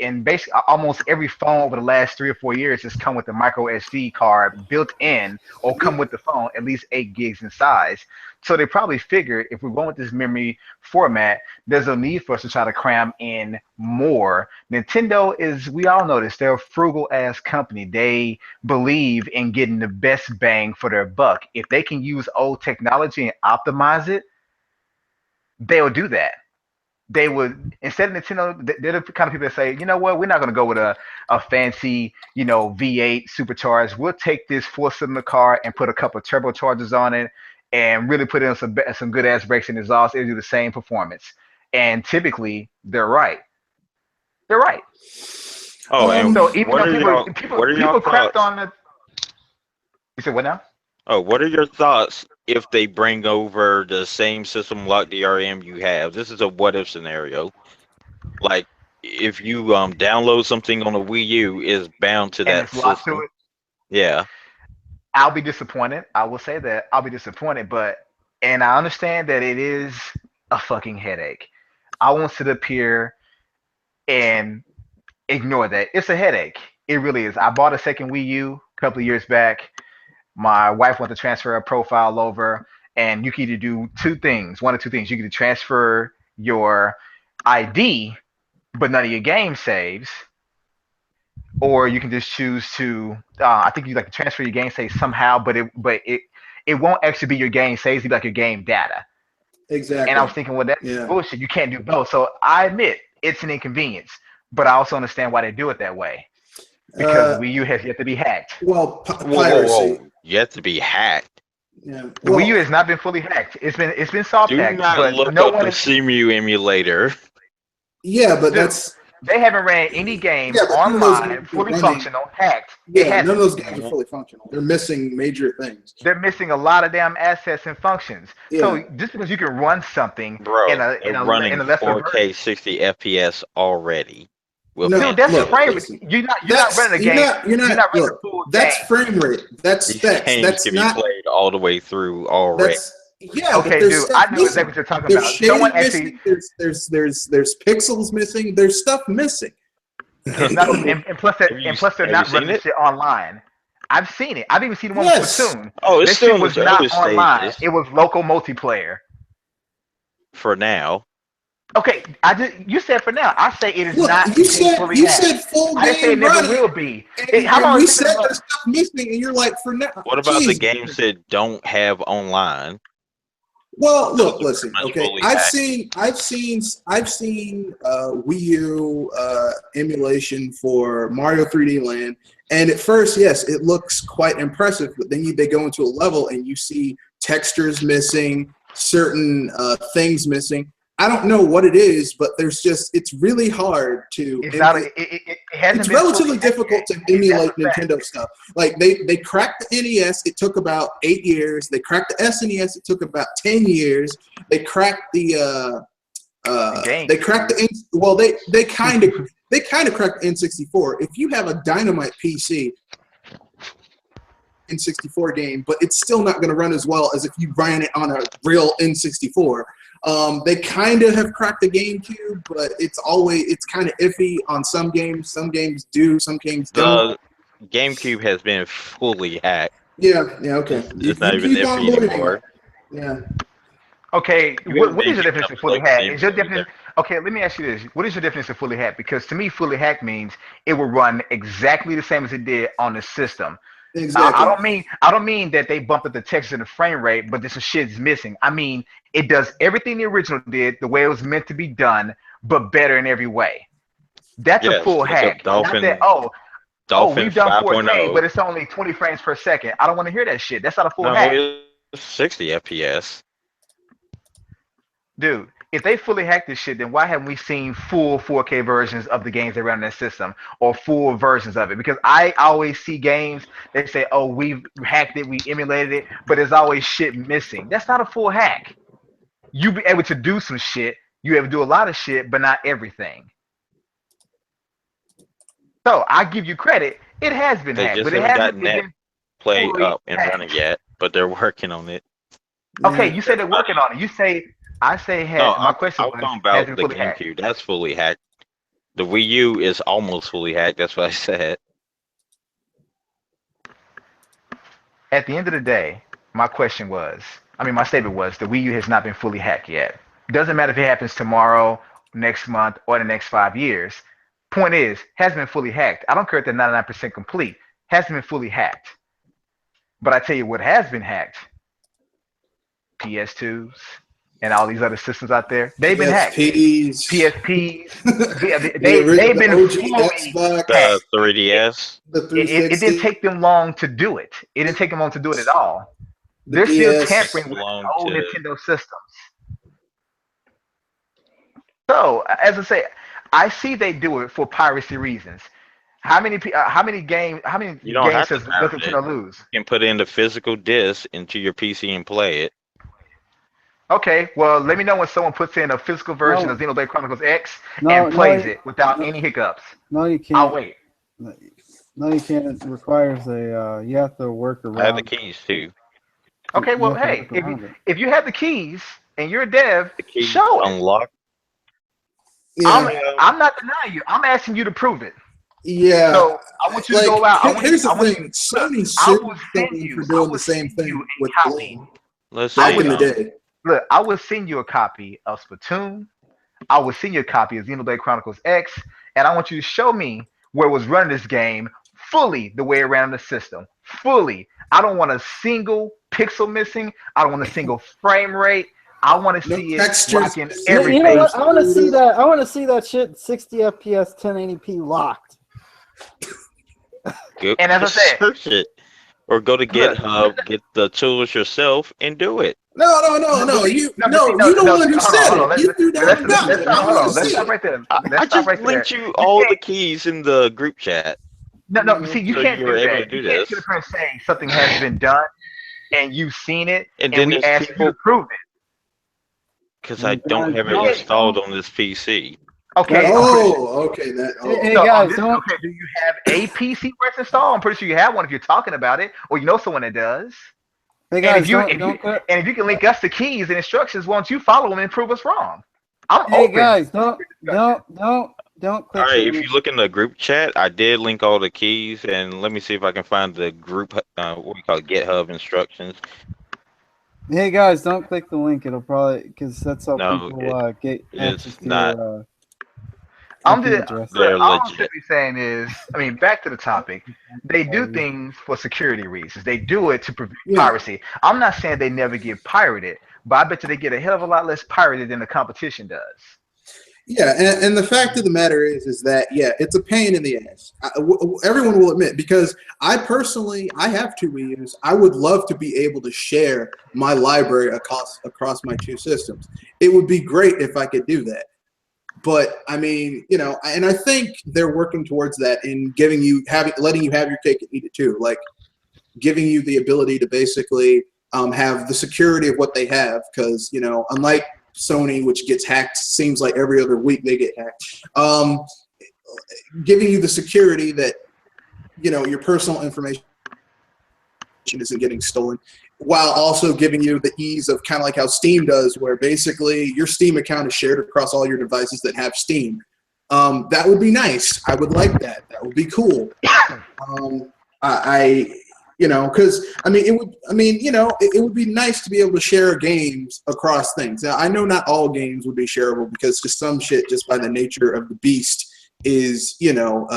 almost every phone over the last 3 or 4 years has come with a micro SD card built in, or come Yep. with the phone at least 8 gigs in size. So they probably figured if we're going with this memory format, there's no need for us to try to cram in more. Nintendo is, we all know this, they're a frugal ass company. They believe in getting the best bang for their buck. If they can use old technology and optimize it, they'll do that. They would, instead of Nintendo, they're the kind of people that say, you know what, we're not going to go with a fancy, V8 supercharged. We'll take this four-cylinder car and put a couple of turbochargers on it and really put in some good ass brakes and exhaust. It'll do the same performance. And typically, they're right. They're right. Oh, and Um. So even though what are y'all people crapped thoughts? on it, you said what now? Oh, what are your thoughts if they bring over the same system lock DRM you have? This is a what if scenario. Like if you download something on a Wii U is bound to And that it's locked to system. it. Yeah. I'll be disappointed. I will say that I'll be disappointed, but and I understand that it is a fucking headache. I won't sit up here and ignore that. It's a headache. It really is. I bought a second Wii U a couple of years back. My wife wanted to transfer her profile over, and you can either do two things. One or two things. You can transfer your ID, but none of your game saves, or you can just choose to. I think you like to transfer your game saves somehow, but it won't actually be your game saves. It'll be like your game data. And I Exactly. was thinking, well, that's Yeah. bullshit. You can't do both. So I admit it's an inconvenience, but I also understand why they do it that way because Uh, Wii U has yet to be hacked. well, Whoa, whoa, piracy. whoa! Yet to be hacked. Yeah. The Wii U Well, has not been fully hacked. It's been soft Do hacked, not but look no up one the is. CMU emulator. yeah, but Dude, that's they haven't ran any game yeah, but none of those online games are fully running. functional hacked. It Yeah, none of hasn't. those games are fully functional. They're missing major things. They're missing a lot of damn assets and functions. So Yeah. just because you can run something in Bro, a they're in a in running a lesser version, 4K 60 FPS already with No, dude, that's Android. look, frame. listen. You're not running a You're game. not you're You're not not running a look. full That's game. frame rate. That's These specs. games That's can be not played all the way through already. that's yeah, but Okay, there's dude, stuff I know exactly missing. what you're talking There's about. Someone shading actually, missing. There's pixels missing. There's stuff missing. it's not, and plus they're Have you not running seen the it? shit online. I've seen it. I've even seen the one with Yes. Splatoon. Oh, it's This still shit in was its not early online. stages It was local multiplayer. for now. Okay, you said for now. I say it is Look, not being fully you hacked. said full I didn't say it game never running, will be. How and long we has it been said running? there's stuff missing, and you're like, for now, What about the jeez. games that don't have online? Well, Those look, are pretty listen. much Okay, fully hacked. I've seen Wii U emulation for Mario 3D Land, and at first, yes, it looks quite impressive. But then they go into a level, and you see textures missing, certain things missing. I don't know what it is, but it's really hard to. It's not. It hasn't It's been fully relatively hacked difficult yet. to That's emulate a fact. Nintendo stuff. Like they cracked the NES, it took about 8 years. They cracked the SNES, it took about 10 years. They cracked The they cracked GameCube. they kind of cracked the N64. If you have a Dynamite PC N64 game, but it's still not going to run as well as if you ran it on a real N64. They kind of have cracked the GameCube, but it's kind of iffy on some games. Some games do, some games don't. The GameCube has been fully hacked. Yeah, okay. It's You not even keep on iffy believing anymore. it. Yeah. Okay, You haven't what been is your keeping definition up of with fully local hacked? games Is your either. definition? Okay, let me ask you this: what is your definition of fully hacked? Because to me, fully hacked means it will run exactly the same as it did on the system. Exactly. I don't mean that they bumped up the textures and the frame rate, but there's some shit's missing. I mean, it does everything the original did, the way it was meant to be done, but better in every way. That's a Yes, full look up hack. Not that Dolphin we've done 4K, 5.0. but it's only 20 frames per second. I don't want to hear that shit. That's not a full No, hack. it's 60 FPS. Dude, if they fully hacked this shit, then why haven't we seen full 4K versions of the games that run on that system or full versions of it? Because I always see games, they say, oh, we've hacked it, we emulated it, but there's always shit missing. That's not a full hack. You be able to do some shit, you able to do a lot of shit, but not everything. So I give you credit, it has been They hacked, just but it haven't hasn't gotten that been play fully up and running hacked. yet, but they're working on it. Okay, Yeah. you say they're working on it. I say No, my I question was was, talking has about been the fully hacked? GameCube. That's fully hacked. The Wii U is almost fully hacked. That's what I said. At the end of the day, my statement was, the Wii U has not been fully hacked yet. Doesn't matter if it happens tomorrow, next month, or the next 5 years. Point is, hasn't been fully hacked. I don't care if they're 99% complete. Hasn't been fully hacked. But I tell you what has been hacked: PS2s and all these other systems out there. They've been hacked. PSPs, PSPs. They've the been OG fully Xbox, The hacked. It, 3DS. the it didn't 360, take them long to do it. It didn't take them long to do it at all. the They're still Take DS. tampering them with long old to. Nintendo systems. So, as I say, I see they do it for piracy reasons. How many You don't games have to does pirate it. Nintendo lose? You can put in the physical disc into your PC and play it. Okay, well, let me know when someone puts in a physical version of No, Xenoblade Chronicles X no, and no, plays it without no, any hiccups. no, you I'll can't. wait. No, you can't. It requires you have to work I have the around. keys too. Okay, You well, have to hey, work around it. if you have the keys and you're a dev, The keys show it. unlock. Yeah, I'm not denying you. I'm asking you to prove it. yeah. So I want you to Like, go out. here's the I want you. thing: Look, Sony I sued will send someone for you. I doing the will same send you thing with a copy. Blame Let's I back see. in will the day. look. I will send you a copy of Splatoon. I will send you a copy of Xenoblade Chronicles X, and I want you to show me where it was running this game fully the way it ran on the system. Fully. I don't want a single pixel missing. I don't want a single frame rate. I want to No see it textures rocking missing. You know everything. what? I want to see Smooth. that. I want to see that shit 60 FPS 1080p locked. Go And as I said, search it, or go to look, GitHub, get the tools yourself, and do it. No, no, no, no, but no. see, You no, but see, no, no, you the no. one who said Hold on. it. You threw down the Let's gauntlet. stop. I Hold want to on. Let's see stop it. right there. I Let's stop just right there. linked you You all the can't. keys in the group chat, No. See, you so can't you were do able that. to You do can't sit up this. here and say something has been done and you've seen it, And and then we there's ask you to people, prove it. because I Hey don't guys, have it You can't. installed on this PC. Okay, I'm pretty sure. Oh, okay. That. Oh, hey So on guys, this, don't. okay, do you have a PC where it's installed? I'm pretty sure you have one if you're talking about it, or you know someone that does. Hey And guys, don't quit. if you can link us the keys and instructions, won't you follow them and prove us wrong? I'm Hey open guys, for discussion. don't All click the right, if link. you look in the group chat, I did link all the keys, and let me see if I can find the group, what we call it, GitHub instructions. Hey guys, don't click the link. It'll probably because that's how No, people get access it's to not. your I'm IP just address. look, They're all I'm legit. simply saying is, I mean, back to the topic. They do things for security reasons. They do it to prevent yeah, piracy. I'm not saying they never get pirated, but I bet you they get a hell of a lot less pirated than the competition does. yeah. And the fact of the matter is that yeah, it's a pain in the ass. Everyone will admit because I personally I have two Wii U's. I would love to be able to share my library across my two systems. It would be great if I could do that. But I mean, you know, and I think they're working towards that in letting you have your cake and eat it too, like giving you the ability to basically have the security of what they have, because you know, unlike Sony, which gets hacked, seems like every other week they get hacked. Giving you the security that you know your personal information isn't getting stolen, while also giving you the ease of kind of like how Steam does, where basically your Steam account is shared across all your devices that have Steam. That would be nice. I would like that. That would be cool. I you know, because I mean, you know, it would be nice to be able to share games across things. Now, I know not all games would be shareable because just some shit, just by the nature of the beast, is you know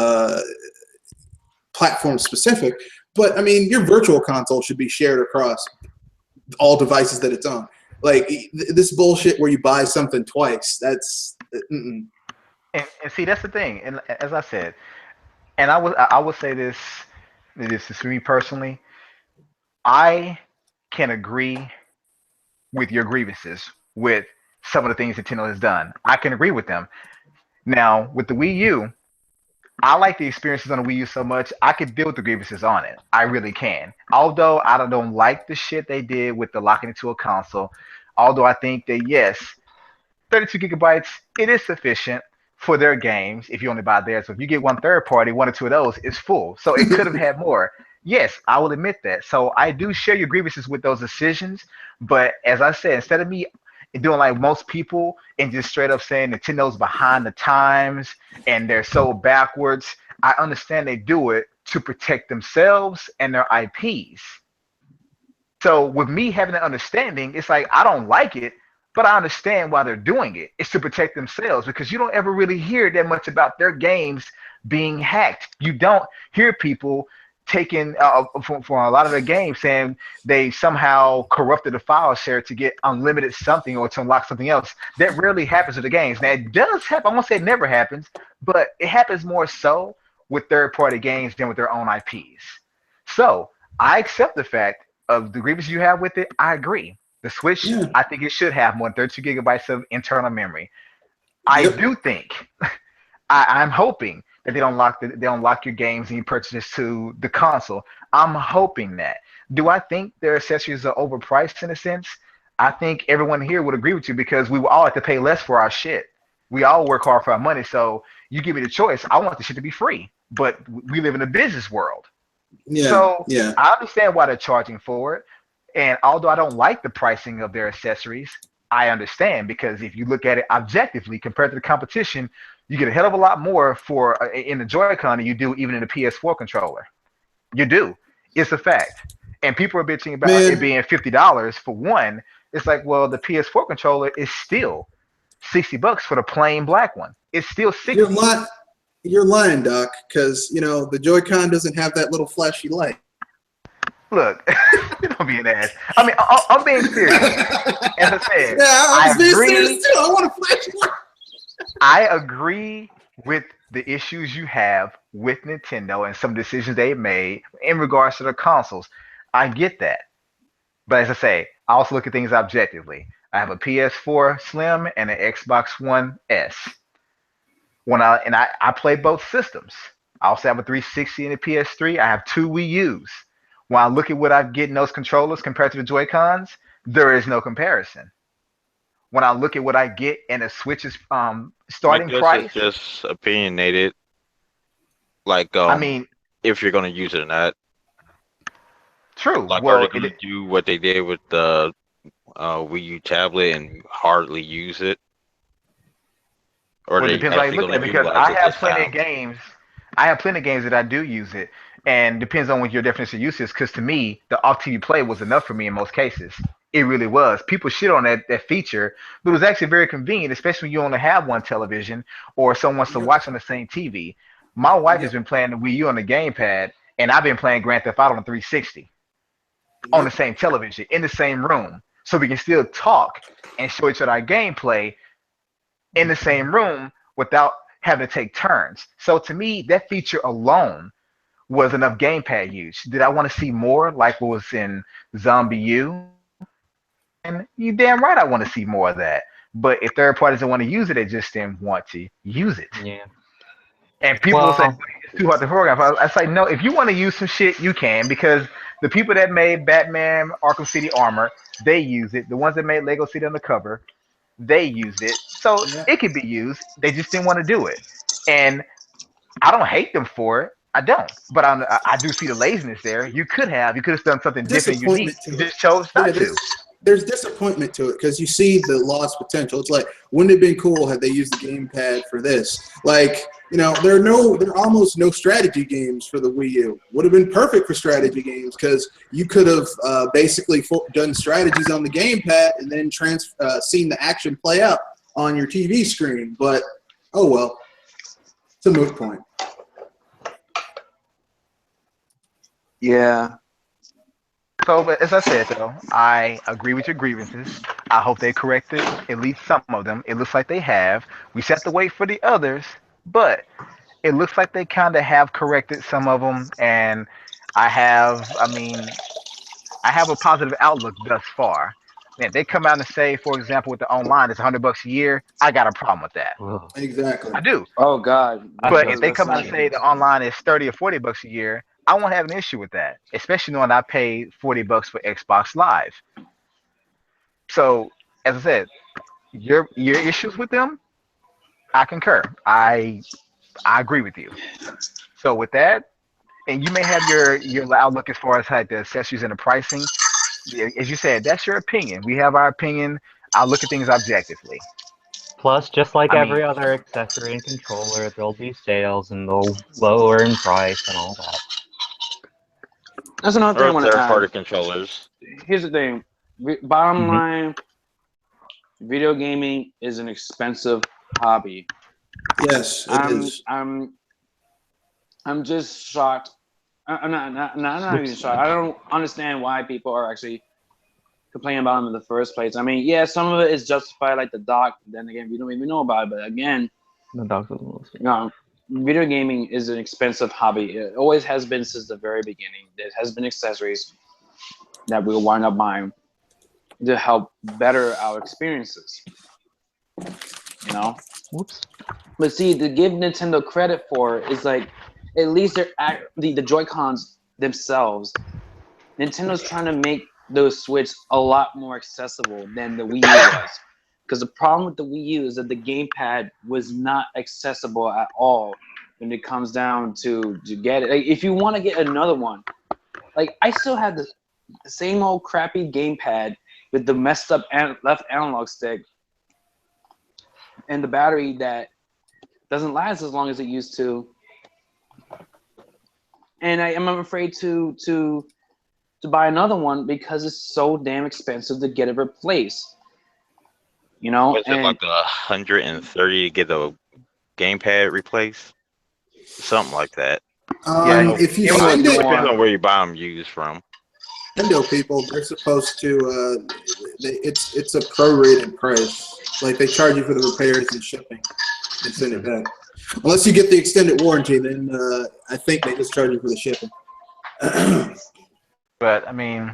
platform specific. But I mean, your virtual console should be shared across all devices that it's on. Like this bullshit where you buy something twice. That's And see, that's the thing. And as I said, and I would say this. This is for me personally. I can agree with your grievances with some of the things Nintendo has done. I can agree with them. Now, with the Wii U, I like the experiences on the Wii U so much, I could deal with the grievances on it. I really can. Although I don't like the shit they did with the locking into a console, although I think that, yes, 32 gigabytes, it is sufficient for their games if you only buy theirs. So if you get one third party, one or two of those is full. So it could have mm-mm. had more. Yes, I will admit that. So I do share your grievances with those decisions. But as I said, instead of me doing like most people and just straight up saying Nintendo's behind the times and they're so backwards, I understand they do it to protect themselves and their IPs. So with me having an understanding, it's like I don't like it, but I understand why they're doing it. It's to protect themselves because you don't ever really hear that much about their games being hacked. You don't hear people taking for a lot of their games saying they somehow corrupted a file share to get unlimited something or to unlock something else. That rarely happens with the games. Now it does happen. I won't say it never happens, but it happens more so with third-party games than with their own IPs. So I accept the fact of the grievances you have with it. I agree. The Switch, Yeah. I think it should have more than 32 gigabytes of internal memory. I Yep. do think, I'm hoping that they don't lock your games and you purchase this to the console. I'm hoping that. Do I think their accessories are overpriced in a sense? I think everyone here would agree with you because we will all have to pay less for our shit. We all work hard for our money. So you give me the choice. I want the shit to be free, but we live in a business world. Yeah. So Yeah. I understand why they're charging for it. And although I don't like the pricing of their accessories, I understand because if you look at it objectively compared to the competition, you get a hell of a lot more for in the Joy-Con than you do even in the PS4 controller. You do. It's a fact. And people are bitching about it Man, being $50 for one. It's like, well, the PS4 controller is still $60 for the plain black one. It's still you're 60. lying. You're lying, Doc, because you know the Joy-Con doesn't have that little flashy light. Look, don't be an ass. I mean, I'm being serious. As I Yeah, said, I I was being serious agree. too. I want a flashy light. I agree with the issues you have with Nintendo and some decisions they made in regards to the consoles. I get that. But as I say, I also look at things objectively. I have a PS4 Slim and an Xbox One S. I play both systems. I also have a 360 and a PS3. I have two Wii U's. When I look at what I get in those controllers compared to the Joy Cons, there is no comparison. When I look at what I get in a Switch's I starting guess it's price, just opinionated, like I mean, if you're gonna use it or not. true. Like, are they Well, gonna do what they did with the Wii U tablet and hardly use it, or are it they depends how you actually look at gonna it because utilize I it have this plenty time? of games. I have plenty of games that I do use it, and depends on what your definition of use is. Because to me, the off TV play was enough for me in most cases. It really was. People shit on that feature, but it was actually very convenient, especially when you only have one television or someone wants to Yep. watch on the same TV. My wife has Yep. been playing the Wii U on the gamepad, and I've been playing Grand Theft Auto on the 360 on the Yep. same television in the same room, so we can still talk and show each other our gameplay in the same room without having to take turns. So to me, that feature alone was enough gamepad use. Did I want to see more like what was in Zombie U? And you damn right I want to see more of that. But if third parties don't want to use it, they just didn't want to use it. Yeah. And people will say Well, it's too hard to program. I say no. If you want to use some shit, you can because the people that made Batman Arkham City Armor, they use it. The ones that made Lego City Undercover, they used it. So Yep. it could be used. They just didn't want to do it. And I don't hate them for it. I don't. But I do see the laziness there. You could have done something different and unique. Disappointment You to it. just chose Yeah, not to. there's disappointment to it because you see the lost potential. It's like, wouldn't it have been cool had they used the gamepad for this? Like, you know, there are almost no strategy games for the Wii U. Would have been perfect for strategy games because you could have basically done strategies on the gamepad and then seen the action play out on your TV screen. But oh well, it's a moot point. Yeah. So, but as I said, though, I agree with your grievances. I hope they corrected at least some of them. It looks like they have. We just have to wait for the others, but it looks like they kind of have corrected some of them. And I mean, I have a positive outlook thus far. Man, they come out and say, for example, with the online, it's $100 a year. I got a problem with that. ugh, Exactly. I do. Oh God. that's But a, if they That's come out not. and say the online is 30 or $40 a year, I won't have an issue with that, especially knowing I paid $40 for Xbox Live. So, as I said, your issues with them, I concur. I agree with you. So with that, and you may have your outlook as far as like the accessories and the pricing. Yeah, as you said, that's your opinion. We have our opinion. I look at things objectively. plus, just like I mean, every other accessory and controller, there'll be sales and they'll lower in price and all that. That's another thing I Or want to add. third-party controllers. Here's the thing. Bottom Hmm. line, video gaming is an expensive hobby. Yes, it I'm is. I'm I'm just shocked. I'm not even Oops. shocked. I don't understand why people are actually complaining about them in the first place. I mean, yeah, some of it is justified, like the dock. Then again, we don't even know about it. But again, The dog's a little scared. no, video gaming is an expensive hobby. It always has been since the very beginning. There has been accessories that we'll wind up buying to help better our experiences. You know. Whoops. But see, to give Nintendo credit for is like, at least the Joy Cons themselves. Nintendo's trying to make those Switch a lot more accessible than the Wii U was. Because the problem with the Wii U is that the gamepad was not accessible at all when it comes down to get it. Like, if you want to get another one, like I still have the same old crappy gamepad with the messed up left analog stick and the battery that doesn't last as long as it used to. And I'm afraid to buy another one because it's so damn expensive to get it replaced. You know, Was it like 130 to get the gamepad replaced? Something like that. Yeah, If you it was find it, Depends on where you buy them used from. Nintendo people, they're supposed to. It's a prorated price. Like they charge you for the repairs and shipping, and send it back. Unless you get the extended warranty, then I think they just charge you for the shipping. but I mean,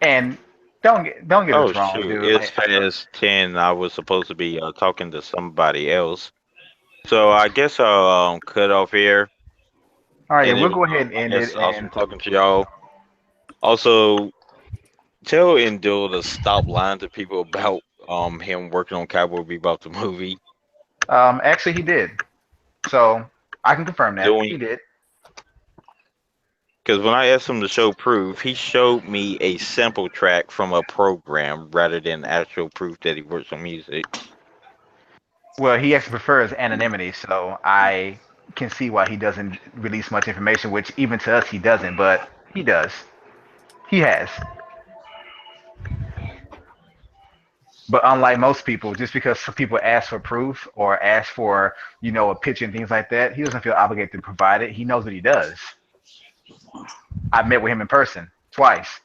and don't get Oh us wrong, shoot, dude. it's past 10. I was supposed to be talking to somebody else. So I guess I'll cut off here. All right, yeah, And we'll it was go ahead and end it. awesome And talking to y'all. Also, tell Endil to stop lying to people about him working on Cowboy Bebop the movie. actually, he did. So I can confirm that Doing he did. Because when I asked him to show proof, he showed me a sample track from a program rather than actual proof that he works on music. Well, he actually prefers anonymity, so I can see why he doesn't release much information. Which even to us, he doesn't, but he does. He has. But unlike most people, just because some people ask for proof or ask for, a picture and things like that, he doesn't feel obligated to provide it. He knows what he does. I met with him in person twice,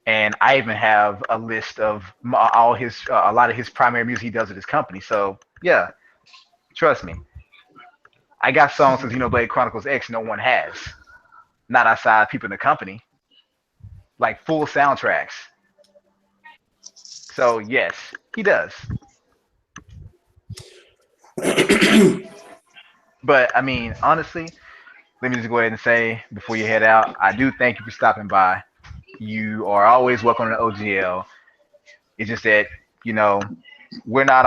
and I even have a list of all his, a lot of his primary music he does with his company. So yeah, trust me, I got songs since Blade Chronicles X no one has, not outside people in the company, like full soundtracks. So yes, he does. But I mean, honestly, let me just go ahead and say before you head out, I do thank you for stopping by. You are always welcome to OGL. It's just that you know we're not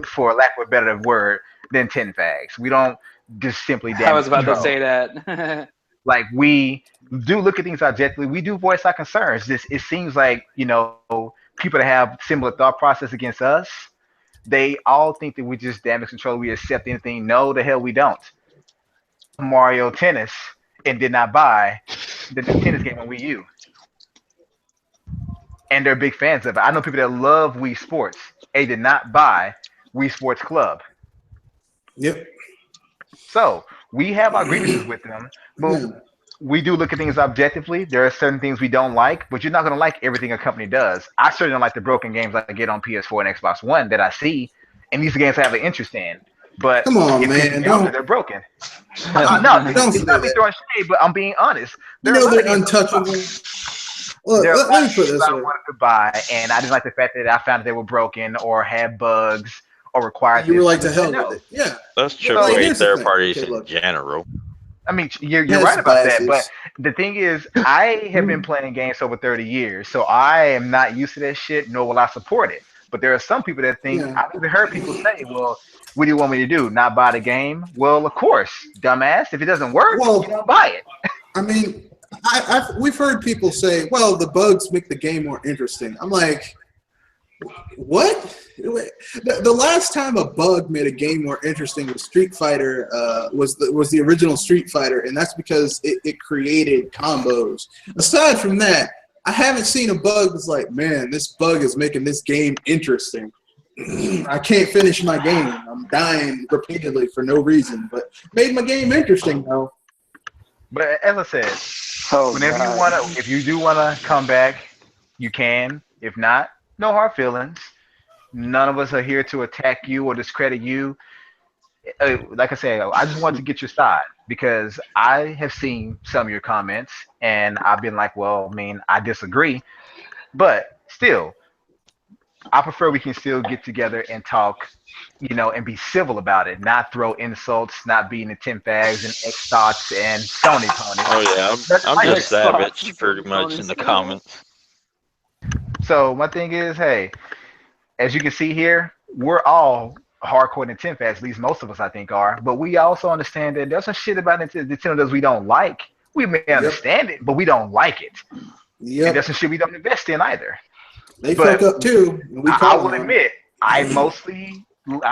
for lack of a better word than 10 fags. We don't just simply I damage was about to control. say that. Like we do look at things objectively. We do voice our concerns. This it seems like people that have similar thought process against us. They all think that we just damage control. We accept anything. No, the hell we don't. Mario Tennis and did not buy the new tennis game on Wii U, and they're big fans of it. I know people that love Wii Sports. They did not buy Wii Sports Club. Yep. So we have our grievances with them, but Yeah. we do look at things objectively. There are certain things we don't like, but you're not going to like everything a company does. I certainly don't like the broken games I get on PS4 and Xbox One that I see, and these games I have an interest in. But Come on, it pisses man. me off that Don't they're broken. No, don't it's say not me that. throwing shade, but I'm being honest. You There are a know lot of they're games untouchable. Look, there are a lot let of me put it games this I way. wanted to buy, and I didn't like the fact that I found that they were broken or had bugs or required You were this. like to I said hell with no. it. Yeah. That's But like, AAA here's the third thing. parties Okay, in look. general. I mean, you're Yes, right about that, but biases. the thing is, I have been playing games for over 30 years, so I am not used to that shit, nor will I support it. But there are some people that think, Yeah. I've even heard people say, well, what do you want me to do? Not buy the game? Well, of course, dumbass. If it doesn't work, you Well, don't buy it. I mean, we've heard people say, "Well, the bugs make the game more interesting." I'm like, what? The last time a bug made a game more interesting was Street Fighter. Was the original Street Fighter, and that's because it created combos. Aside from that, I haven't seen a bug that's like, man, this bug is making this game interesting. I can't finish my game. I'm dying repeatedly for no reason, but made my game interesting though. But as I said, Oh whenever you God. want to, if you do want to come back, you can. If not, no hard feelings. None of us are here to attack you or discredit you. Like I said, I just wanted to get your side because I have seen some of your comments and I've been like, well, I mean, I disagree, but still, I prefer we can still get together and talk, and be civil about it, not throw insults, not being the 10 fags and X thoughts and Sony ponies. Oh yeah, Nothing I'm like just that. savage pretty much in the comments. So my thing is, hey, as you can see here, we're all hardcore Nintendo fans. At least most of us, I think, are. But we also understand that there's some shit about Nintendo we don't like. We may Yep. understand it, but we don't like it. And Yep. that's some shit we don't invest in either. They But fuck up too. And we I call will them on it. admit, I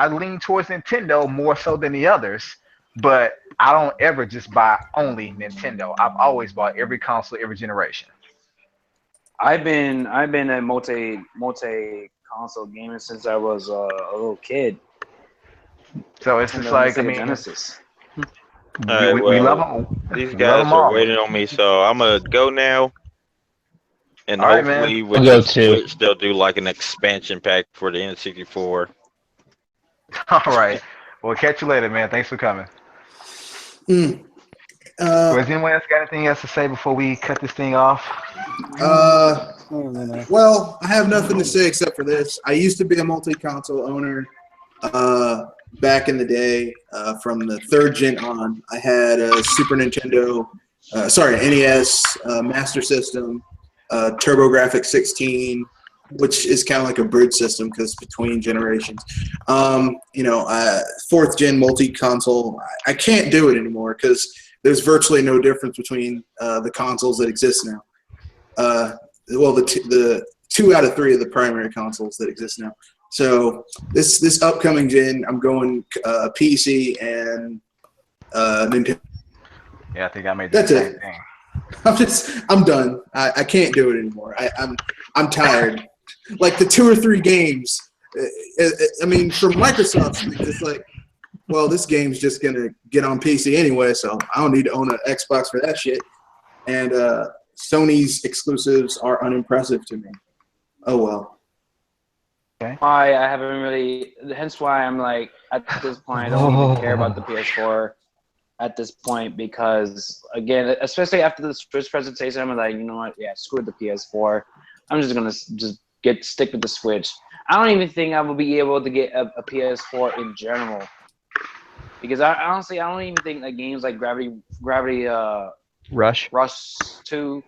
lean towards Nintendo more so than the others, but I don't ever just buy only Nintendo. I've always bought every console, every generation. I've been a multi console gamer since I was a little kid. So it's just Nintendo and like, I Sega mean, Genesis. All we, right, we love well, them. these We love guys them are all. waiting on me, so I'm gonna go now. And All right, man. hopefully, I'll with go the too. Switch, they'll do like an expansion pack for the N64. All right. We'll catch you later, man. Thanks for coming. Mm. So has anyone else got anything else to say before we cut this thing off? Well, I have nothing to say except for this. I used to be a multi-console owner back in the day. From the third gen on, I had a Super Nintendo, NES, Master System, TurboGrafx 16, which is kind of like a bridge system because between generations. Fourth gen multi-console. I can't do it anymore because there's virtually no difference between the consoles that exist now. The 2 out of 3 of the primary consoles that exist now. So this upcoming gen, I'm going PC and Nintendo. Yeah, I think I made the That's same it. thing. I'm done. I can't do it anymore. I'm tired. Like the 2 or 3 games. I mean, from Microsoft's thing, it's like, well, this game's just gonna get on PC anyway, so I don't need to own an Xbox for that shit. And Sony's exclusives are unimpressive to me. Oh well. Why I haven't really. Hence why I'm like at this point I don't even care about the PS4 at this point because again, especially after the Switch presentation, I'm like, you know what? Yeah, screw the PS4. I'm just gonna stick with the Switch. I don't even think I will be able to get a PS4 in general because honestly I don't even think that games like Gravity Rush. Rush 2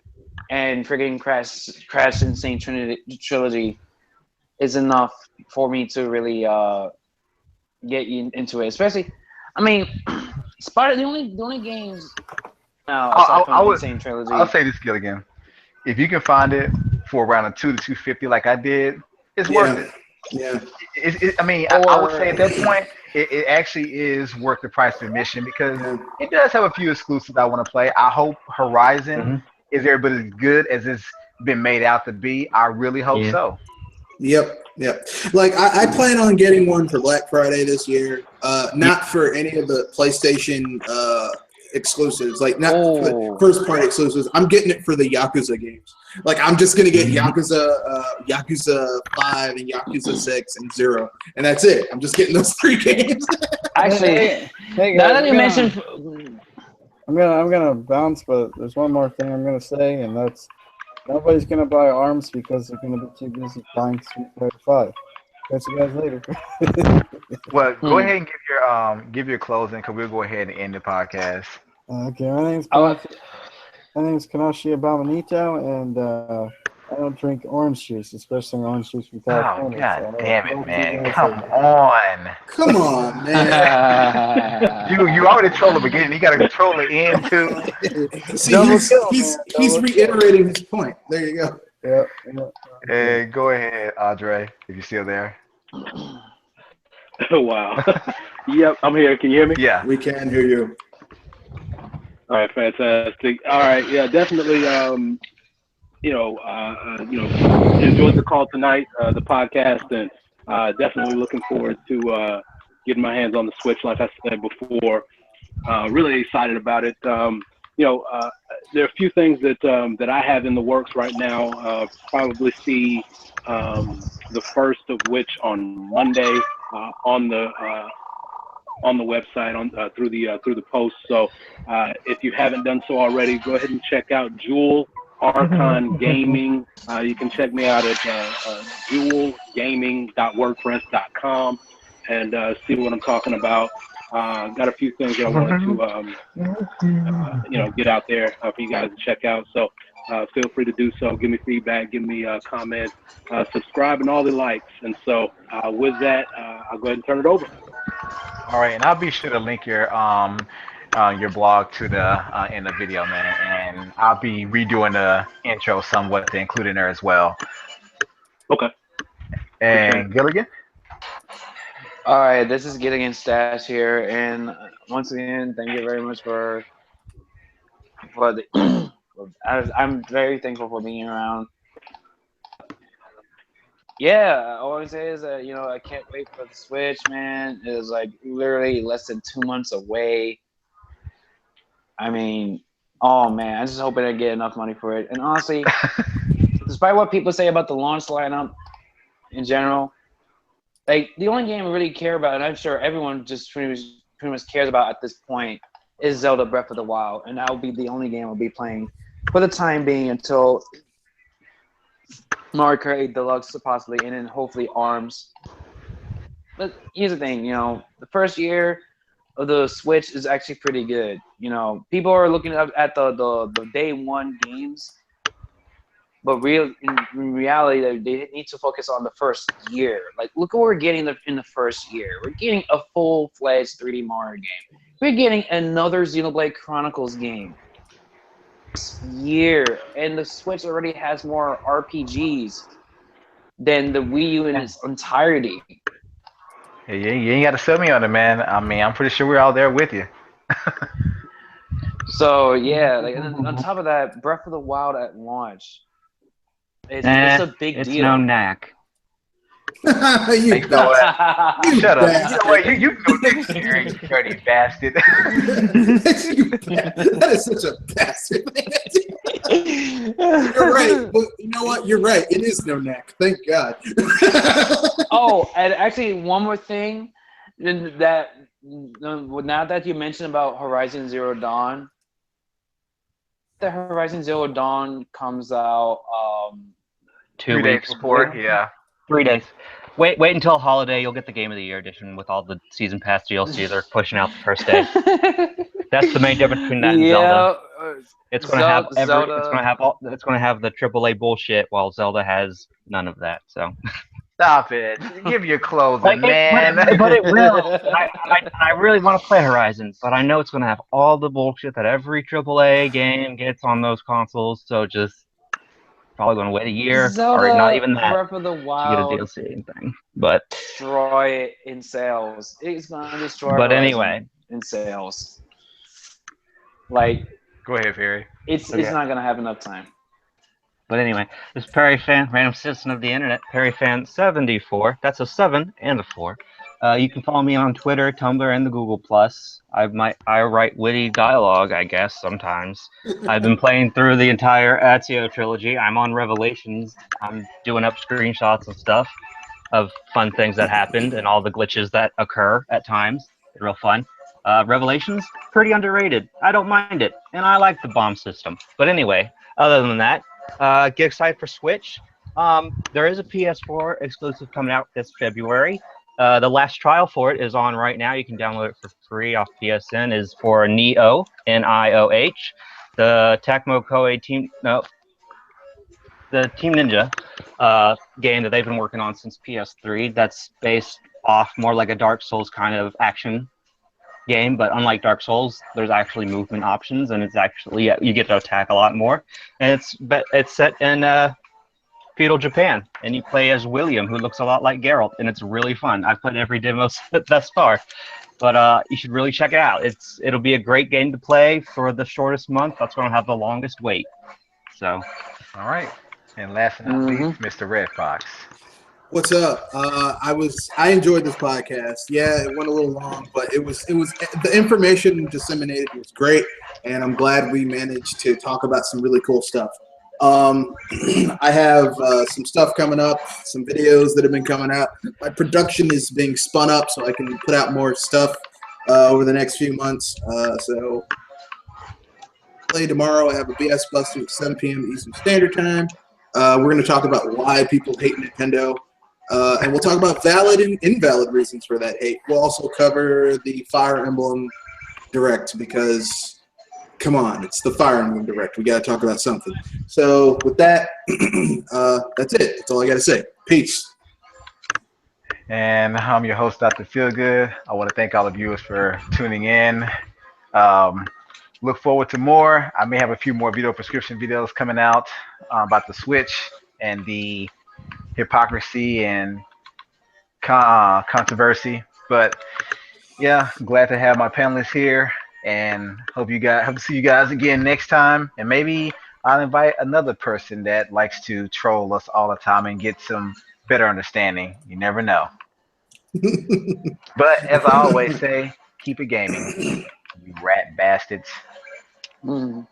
and friggin' Crash Insane Trilogy is enough for me to really get you into it. Especially, I mean, the only games now aside from Insane Trilogy. I'll say this, Gilligan. If you can find it for around a 2 to 250 like I did, it's worth it. Yeah. I would say at that point, it actually is worth the price of admission because it does have a few exclusives I want to play. I hope Horizon is every bit as good as it's been made out to be. I really hope so. Yep. Like I plan on getting one for Black Friday this year. Not for any of the PlayStation exclusives, like not for the first party exclusives. I'm getting it for the Yakuza games. Like I'm just gonna get Yakuza 5 and Yakuza 6 and 0, and that's it. I'm just getting those 3 games. Actually, hey now guys, that you mentioned, I'm gonna bounce, but there's one more thing I'm gonna say, and that's nobody's gonna buy arms because they're gonna be too busy buying Street Fighter 5. Catch you guys later. Well, go ahead and give your closing because we'll go ahead and end the podcast. Okay, my name's Kanashi Abominito, and I don't drink orange juice, especially orange juice from California. God so damn it, man! Come on! Come on, man! You already trolled the beginning. You got to control the end too. See, he's reiterating his point. There you go. Yeah. Hey, go ahead, Andre, if you're still there. Oh, wow. Yep, I'm here. Can you hear me? Yeah, we can hear you. All right, fantastic. All right, yeah, definitely. Enjoyed the call tonight, the podcast, and definitely looking forward to getting my hands on the Switch. Like I said before, really excited about it. There are a few things that I have in the works right now. Probably see the first of which on Monday on the website through the post. So if you haven't done so already, go ahead and check out Jewel Archon Gaming. You can check me out at jewelgaming.wordpress.com and see what I'm talking about. Got a few things that I wanted to get out there for you guys to check out. So feel free to do so. Give me feedback, give me comments, subscribe, and all the likes. And so with that, I'll go ahead and turn it over. all right, and I'll be sure to link your your blog to the in the video, man, and I'll be redoing the intro somewhat to include in there as well. Okay. Appreciate it. And Gilligan, All right, this is Geeligan Stash here, and once again, thank you very much for the. I'm very thankful for being around. Yeah, all I can say is that I can't wait for the Switch, man. It is like literally less than 2 months away. I mean, oh man, I just hoping I get enough money for it. And honestly, despite what people say about the launch lineup in general, like the only game I really care about, and I'm sure everyone just pretty much cares about at this point, is Zelda Breath of the Wild, and that will be the only game I'll be playing for the time being until Mario Kart 8 Deluxe possibly, and then hopefully ARMS. But here's the thing, the first year of the Switch is actually pretty good. People are looking at the day one games, but in reality, they need to focus on the first year. Like, look what we're getting in the first year. We're getting a full-fledged 3D Mario game. We're getting another Xenoblade Chronicles game this year, and the Switch already has more RPGs than the Wii U in its entirety. hey, you ain't got to sell me on it, man. I mean, I'm pretty sure we're all there with you. So yeah, like, and then on top of that, Breath of the Wild at launch, it's a big it's deal. no knack. You You know what? You Shut up. You bastard. know what? You go next year, you dirty bastard. That is such a bastard. You're right. But you know what? You're right. It is no neck. Thank God. Oh, and actually, one more thing that now that you mentioned about Horizon Zero Dawn, the Horizon Zero Dawn comes out 2 3 days weeks. before, yeah. 3 days. Wait until holiday. You'll get the Game of the Year edition with all the season pass DLC they're pushing out the first day. That's the main difference between that and Zelda. It's going to have It's going to have the AAA bullshit, while Zelda has none of that. So. Stop it. Give your clothing, man. But it will. I really want to play Horizon, but I know it's going to have all the bullshit that every AAA game gets on those consoles. So just probably going to wait a year, Zelda or not even that, Breath of the to get a Wild DLC thing. But destroy it in sales. It's gonna destroy. But Horizon anyway, in sales, like Go ahead, Perry. it's not gonna have enough time. But anyway, this Perry Fan, random citizen of the internet, Perry Fan 74. That's a 7 and a 4. You can follow me on Twitter, Tumblr, and the Google Plus. I write witty dialogue, I guess, sometimes. I've been playing through the entire Ezio trilogy. I'm on Revelations. I'm doing up screenshots and stuff of fun things that happened and all the glitches that occur at times. Real fun. Revelations, pretty underrated. I don't mind it, and I like the bomb system. But anyway, other than that, get excited for Switch. There is a PS4 exclusive coming out this February. The last trial for it is on right now. You can download it for free off PSN. Is for Nioh, N-I-O-H, the Tecmo Koei the Team Ninja game that they've been working on since PS3. That's based off more like a Dark Souls kind of action game, but unlike Dark Souls, there's actually movement options, and it's actually you get to attack a lot more. And it's set in feudal Japan, and you play as William, who looks a lot like Geralt, and it's really fun. I've played every demo thus far, but you should really check it out. It'll be a great game to play for the shortest month. That's going to have the longest wait. So, all right, and last but not least, Mr. Red Fox. What's up? I enjoyed this podcast. Yeah, it went a little long, but it was the information disseminated was great, and I'm glad we managed to talk about some really cool stuff. I have some stuff coming up, some videos that have been coming out. My production is being spun up so I can put out more stuff over the next few months. So play tomorrow. I have a BS Buster at 7 p.m. Eastern Standard Time. We're going to talk about why people hate Nintendo. And we'll talk about valid and invalid reasons for that hate. We'll also cover the Fire Emblem Direct because, come on, it's the Fire Emblem Direct. We got to talk about something. So with that, that's it. That's all I got to say. Peace. And I'm your host, Dr. Feelgood. I want to thank all the viewers for tuning in. Look forward to more. I may have a few more video prescription videos coming out about the Switch and the hypocrisy and controversy. But yeah, glad to have my panelists here, and hope to see you guys again next time. And maybe I'll invite another person that likes to troll us all the time and get some better understanding. You never know. But as I always say, keep it gaming, you rat bastards. Mm.